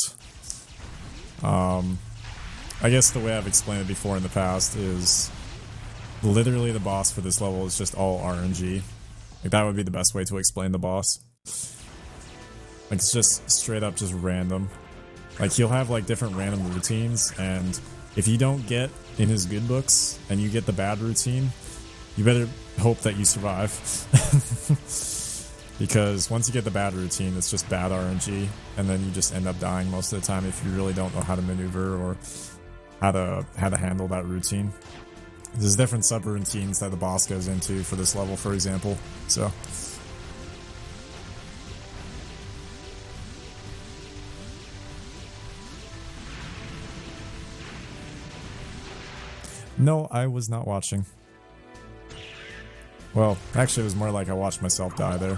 I guess the way I've explained it before in the past is literally the boss for this level is just all RNG. Like, that would be the best way to explain the boss. Like, it's just straight up just random. Like, he'll have like different random routines, and if you don't get in his good books and you get the bad routine, you better hope that you survive. Because once you get the bad routine, it's just bad RNG, and then you just end up dying most of the time if you really don't know how to maneuver or how to handle that routine. There's different sub-routines that the boss goes into for this level, for example, so... No, I was not watching. Well, actually it was more like I watched myself die there.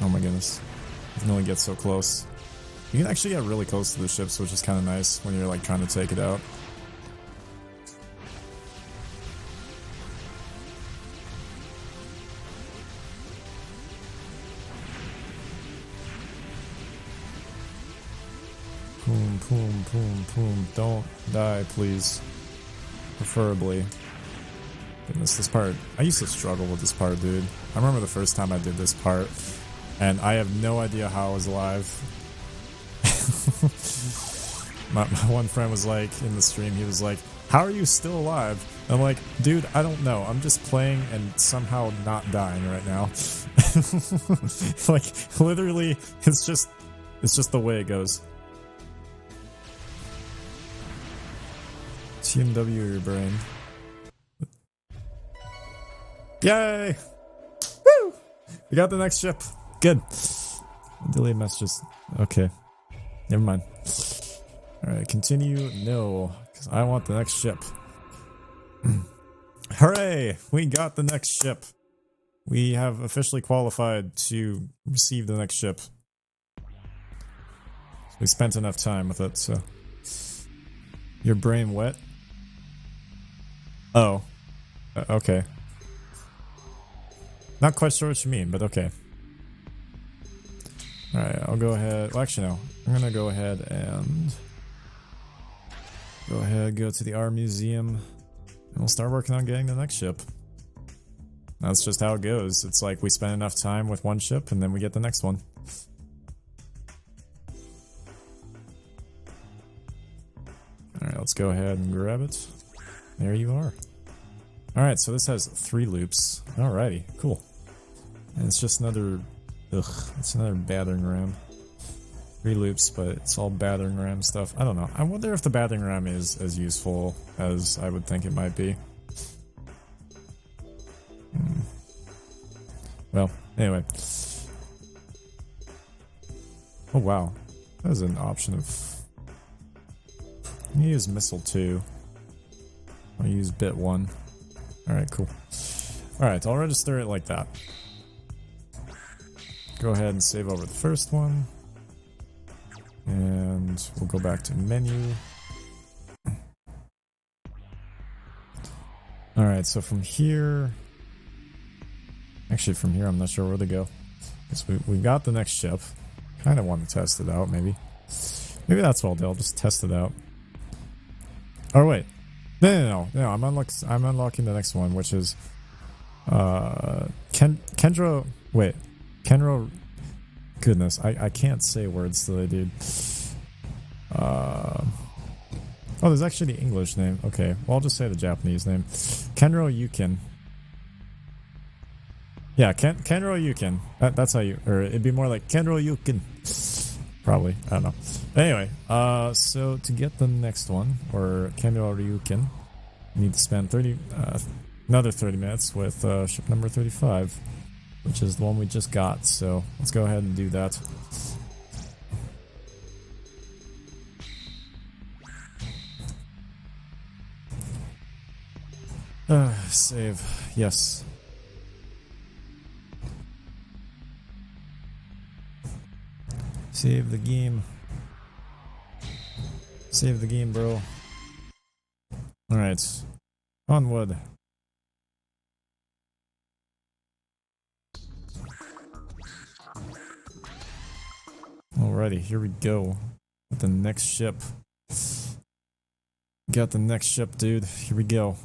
Oh my goodness. You can only get so close. You can actually get really close to the ships, which is kind of nice when you're like trying to take it out. Boom, boom, boom, boom. Don't die, please. Preferably. Goodness, this part. I used to struggle with this part, dude. I remember the first time I did this part, and I have no idea how I was alive. my one friend was like, in the stream, he was like, how are you still alive? And I'm like, dude, I don't know. I'm just playing and somehow not dying right now. Like, literally, it's just the way it goes. TMW your brain. Yay! Woo! We got the next ship. Good. Delete messages. Okay. Never mind. Alright, continue. No. Because I want the next ship. Hooray! We got the next ship. We have officially qualified to receive the next ship. We spent enough time with it, so... Your brain wet? Oh. Okay. Not quite sure what you mean, but okay. Alright, I'll go ahead. Well, actually, no. I'm gonna go ahead and... go to the R Museum. And we'll start working on getting the next ship. That's just how it goes. It's like we spend enough time with one ship, and then we get the next one. Alright, let's go ahead and grab it. There you are. Alright, so this has 3 loops. Alrighty, cool. And it's just another... it's another battering ram. 3 loops, but it's all battering ram stuff. I don't know. I wonder if the battering ram is as useful as I would think it might be. Well, anyway. Oh wow. That was an option of... I'm gonna use missile 2. I'll use bit 1. Alright, cool. Alright, I'll register it like that. Go ahead and save over the first one. And we'll go back to menu. Alright, so from here... Actually, from here I'm not sure where to go. Because we got the next ship. Kind of want to test it out, maybe. Maybe that's what I'll do. I'll just test it out. Oh wait, no. I'm unlocking the next one, which is Kendra. Wait, Kenro. Goodness, I can't say words today, dude. Oh, there's actually the English name. Okay, well I'll just say the Japanese name. Kenro Yukin. Yeah, Kenro Yukin. That's how you, or it'd be more like Kenro Yukin. Probably, I don't know. Anyway, so to get the next one, or Kenro Ryukin, you need to spend another 30 minutes with ship number 35, which is the one we just got. So let's go ahead and do that. Save. Yes. Save the game. Save the game, bro. Alright. Onward. Alrighty, here we go. The next ship. Got the next ship, dude. Here we go.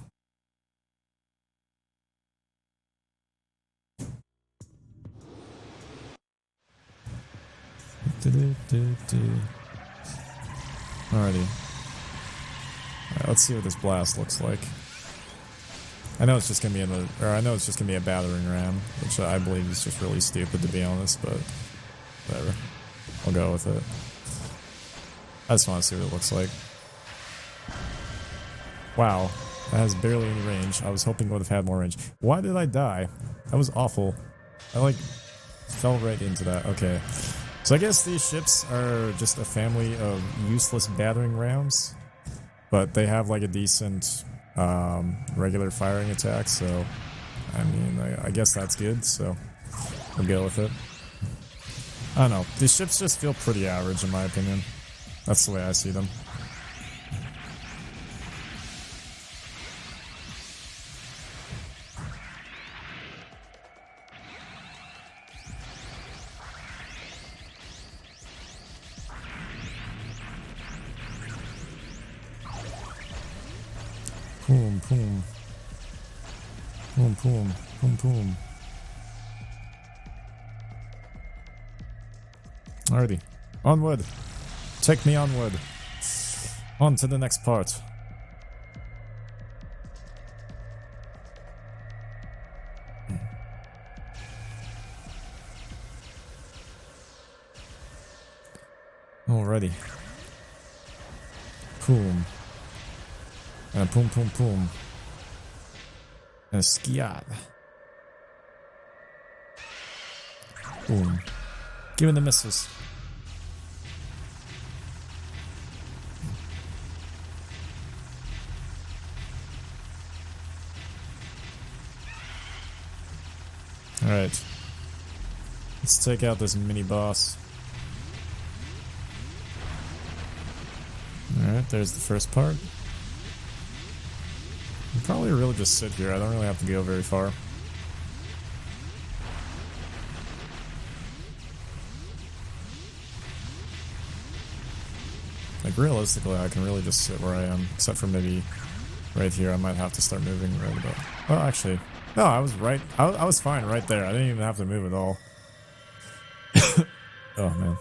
Alrighty. Alright, let's see what this blast looks like. I know it's just gonna be a battering ram, which I believe is just really stupid to be honest, but whatever. I'll go with it. I just want to see what it looks like. Wow, that has barely any range. I was hoping it would have had more range. Why did I die? That was awful. I like fell right into that. Okay. So I guess these ships are just a family of useless battering rams, but they have like a decent regular firing attack, so I mean, I guess that's good, so we'll go with it. I don't know, these ships just feel pretty average in my opinion. That's the way I see them. Boom, boom. Boom, boom, boom, boom. Alrighty. Onward. Take me onward. On to the next part. Alrighty. Boom. And boom, boom, boom. And a skiat. Boom. Give me the missiles. Alright. Let's take out this mini boss. Alright, there's the first part. I'll probably really just sit here. I don't really have to go very far. Like, realistically, I can really just sit where I am. Except for maybe right here. I might have to start moving right about. Well, actually, no, I was right. I was fine right there. I didn't even have to move at all. Oh, man.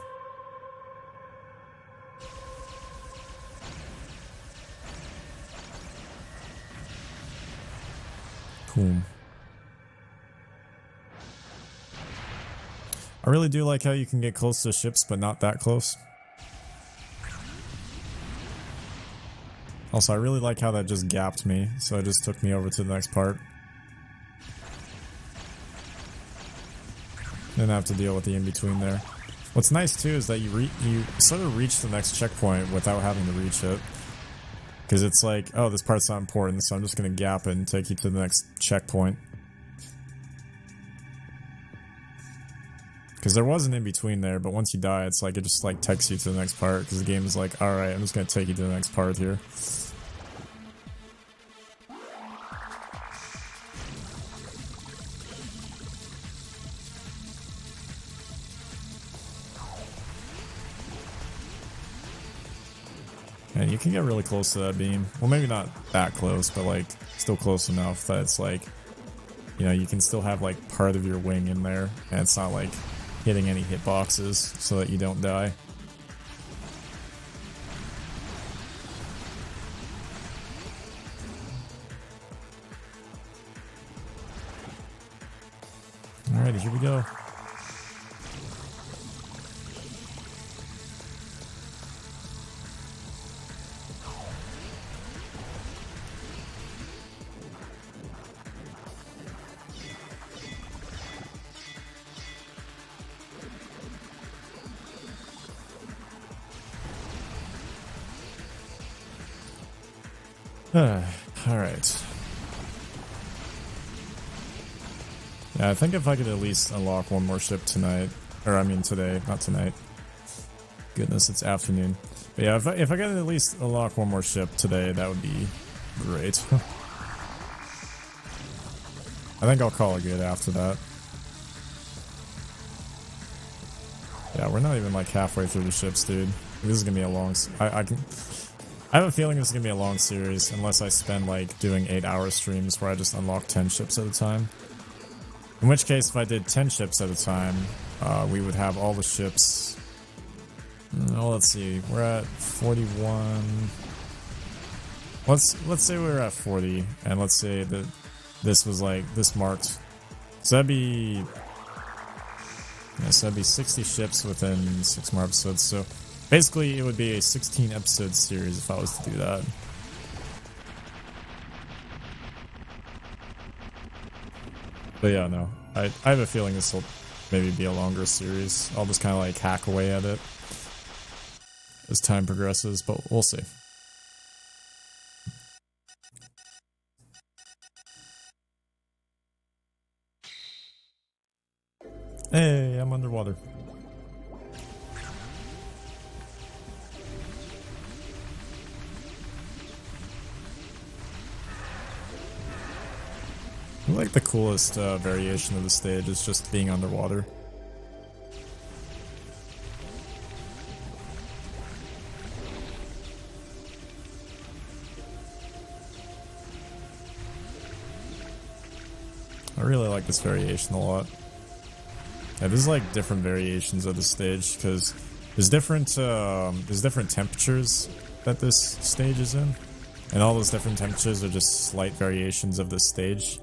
Cool. I really do like how you can get close to ships, but not that close. Also, I really like how that just gapped me, so it just took me over to the next part. Didn't have to deal with the in-between there. What's nice too is that you sort of reach the next checkpoint without having to reach it. Because it's like, oh, this part's not important, so I'm just going to gap it and take you to the next checkpoint. Because there was an in-between there, but once you die, it's like, it just like takes you to the next part, because the game is like, alright, I'm just going to take you to the next part here. And you can get really close to that beam. Well, maybe not that close, but like still close enough that it's like, you know, you can still have like part of your wing in there, and it's not like hitting any hitboxes so that you don't die. Alrighty, here we go. Alright. Yeah, I think if I could at least unlock one more ship tonight, or I mean today, not tonight. Goodness, it's afternoon. But yeah, if I could at least unlock one more ship today, that would be great. I think I'll call it good after that. Yeah, we're not even like halfway through the ships, dude. This is gonna be a long... I have a feeling this is gonna be a long series unless I spend like doing 8-hour streams where I just unlock 10 ships at a time. In which case, if I did 10 ships at a time, we would have all the ships. Well, let's see. We're at 41. Let's say we're at 40, and let's say that this was like this marked. So that'd be. Yes, that'd be 60 ships within 6 more episodes. So basically, it would be a 16 episode series if I was to do that. But yeah, no. I have a feeling this will maybe be a longer series. I'll just kind of like hack away at it as time progresses, but we'll see. Hey, I'm underwater. I like the coolest variation of the stage is just being underwater. I really like this variation a lot. Yeah, there's like different variations of the stage because there's different temperatures that this stage is in, and all those different temperatures are just slight variations of this stage.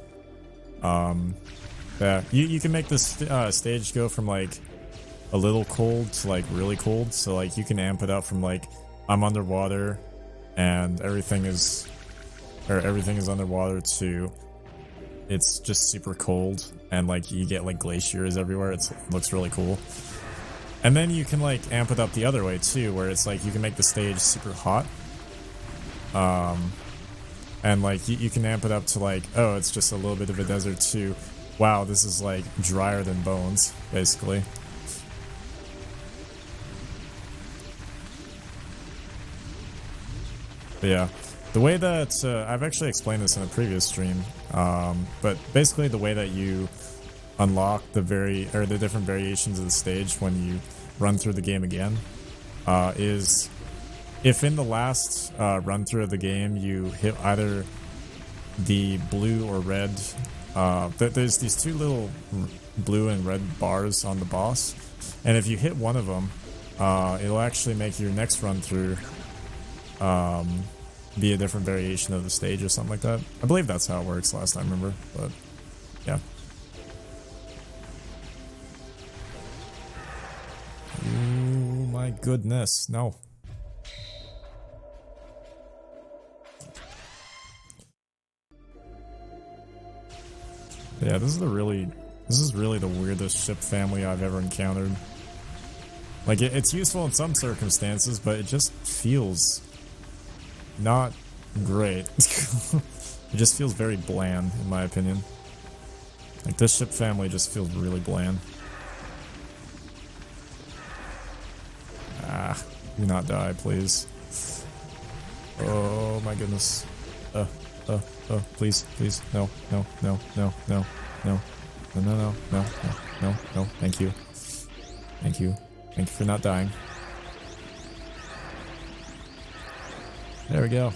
Yeah, you can make this stage go from like a little cold to like really cold. So like you can amp it up from like I'm underwater and everything is underwater to it's just super cold and like you get like glaciers everywhere. It looks really cool. And then you can like amp it up the other way too, where it's like you can make the stage super hot. And like you can amp it up to like, oh, it's just a little bit of a desert too. Wow, this is like drier than bones, basically. But yeah, the way that I've actually explained this in a previous stream, but basically the way that you unlock the different variations of the stage when you run through the game again is if in the last run through of the game you hit either the blue or red, there's these two little blue and red bars on the boss, and if you hit one of them, it'll actually make your next run through be a different variation of the stage or something like that. I believe that's how it works last time I remember, but yeah. Oh my goodness, no. Yeah, this is really the weirdest ship family I've ever encountered. Like, it's useful in some circumstances, but it just feels not great. It just feels very bland, in my opinion. Like, this ship family just feels really bland. Ah, do not die, please. Oh my goodness. Please, please, no, no, no, no, no, no, no, no, no, no, no, no, thank you. Thank you. Thank you for not dying. There we go.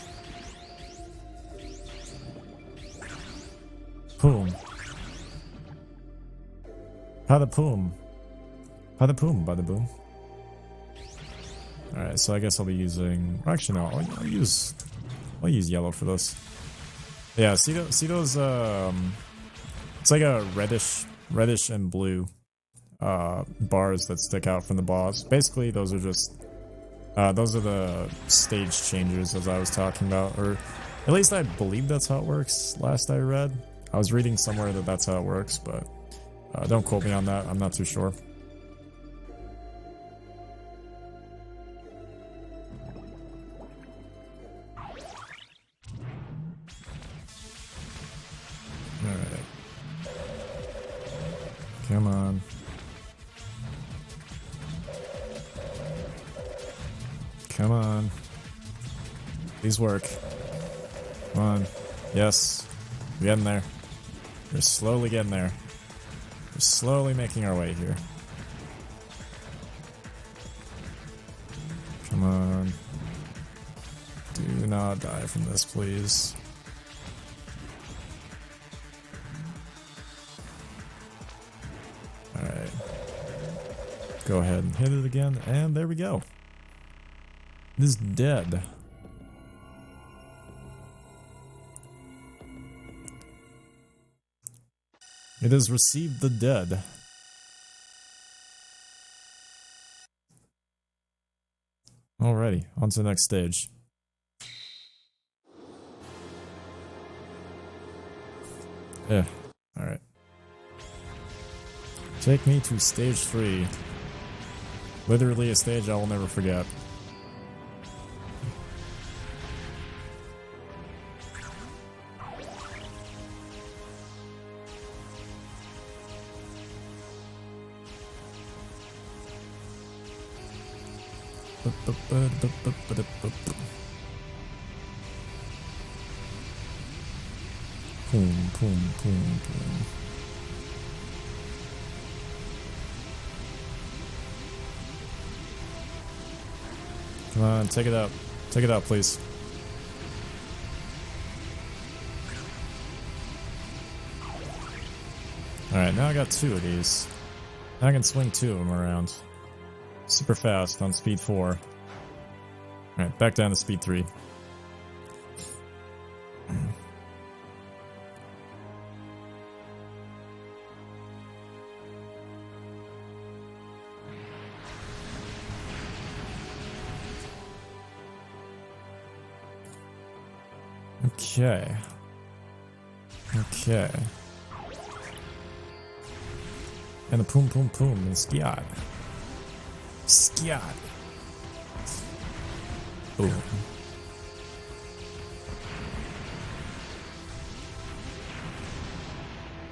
Boom. Bada boom. Bada boom, bada boom. Alright, so I guess I'll be using... Actually, no, I'll use yellow for this. Yeah, see those, it's like a reddish and blue bars that stick out from the boss. Basically, those are just those are the stage changers, as I was talking about, or at least I believe that's how it works. Last I read, I was reading somewhere that that's how it works, but don't quote me on that. I'm not too sure. Alright. Come on. Come on. Please work. Come on. Yes. We're getting there. We're slowly getting there. We're slowly making our way here. not die from this, please. Alright. Go ahead and hit it again, and there we go. It is dead. It has received the dead. Alrighty, on to the next stage. Yeah, alright. Take me to stage 3. Literally a stage I will never forget. Boom, boom, boom, boom. Come on, take it out. Take it out, please. Alright, now I got 2 of these. Now I can swing 2 of them around. Super fast on speed 4. Alright, back down to speed 3. Okay. Okay. And a poom poom poom and skiat. Skiat. Boom.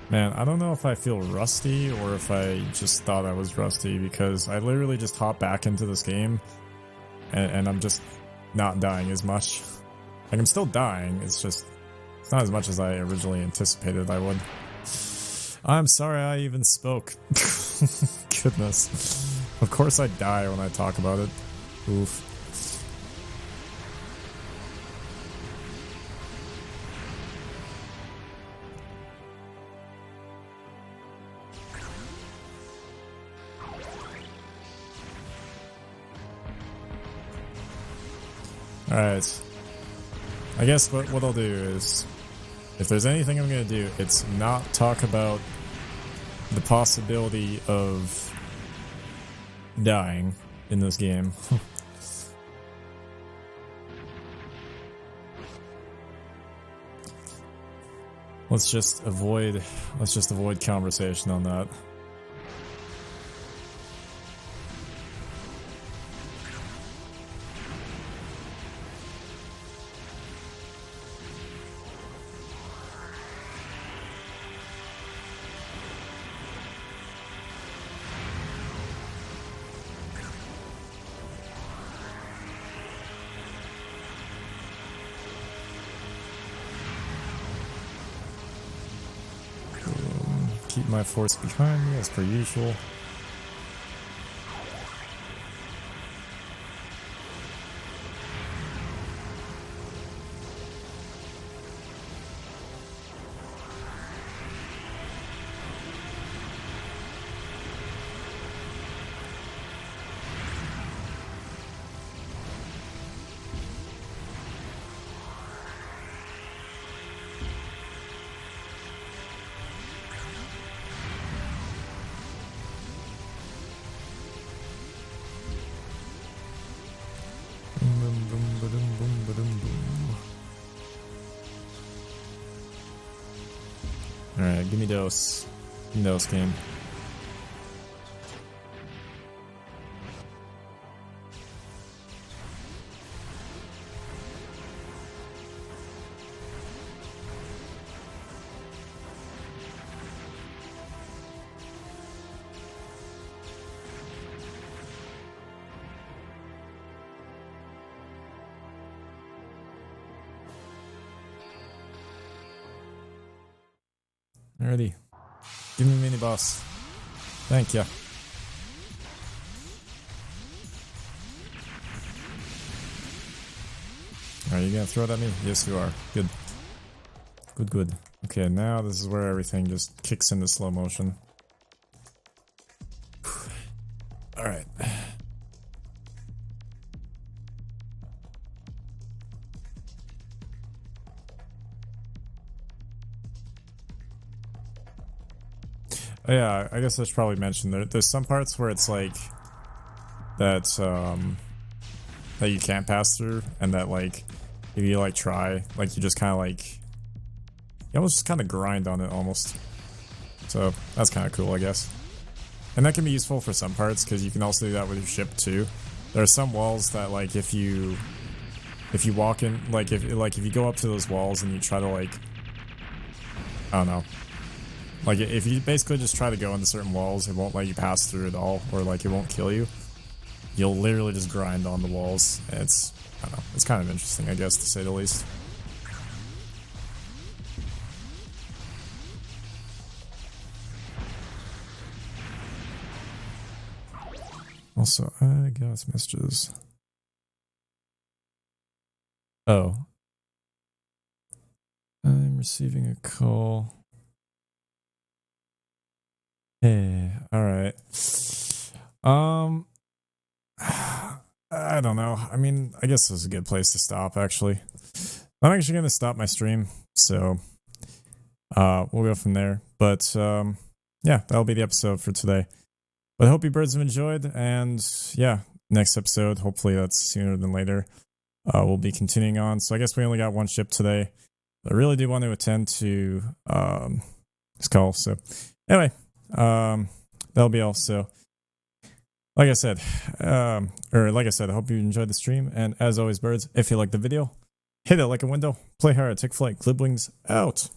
Man, I don't know if I feel rusty or if I just thought I was rusty, because I literally just hopped back into this game and I'm just not dying as much. Like, I'm still dying, it's not as much as I originally anticipated I would. I'm sorry I even spoke. Goodness. Of course I die when I talk about it. Oof. Alright. I guess what I'll do is, if there's anything I'm gonna do, it's not talk about the possibility of dying in this game. Let's just avoid conversation on that. Keep my force behind me as per usual. Alright, give me those. Give me those, game. Alrighty. Give me a mini boss. Thank you. Alright, you gonna throw it at me? Yes, you are. Good. Good, good. Okay, now this is where everything just kicks into slow motion. Alright. Oh, yeah, I guess I should probably mention there's some parts where it's like that that you can't pass through, and that like if you like try, like you just kind of like you almost just kind of grind on it almost. So that's kind of cool, I guess. And that can be useful for some parts because you can also do that with your ship too. There are some walls that like if you walk in, like if you go up to those walls and you try to like, I don't know. Like, if you basically just try to go into certain walls, it won't let you pass through at all, or, like, it won't kill you. You'll literally just grind on the walls. It's, I don't know, it's kind of interesting, I guess, to say the least. Also, I got messages. Oh. I'm receiving a call. Hey, alright. I don't know. I mean, I guess this is a good place to stop, actually. I'm actually going to stop my stream, so we'll go from there. But yeah, that'll be the episode for today. But I hope you birds have enjoyed, and yeah, next episode, hopefully that's sooner than later, we'll be continuing on. So I guess we only got one ship today. I really do want to attend to this call, so anyway. That'll be all. So, like I said, I hope you enjoyed the stream. And as always, birds, if you liked the video, hit that like a window, play hard, take flight, GlibWings out.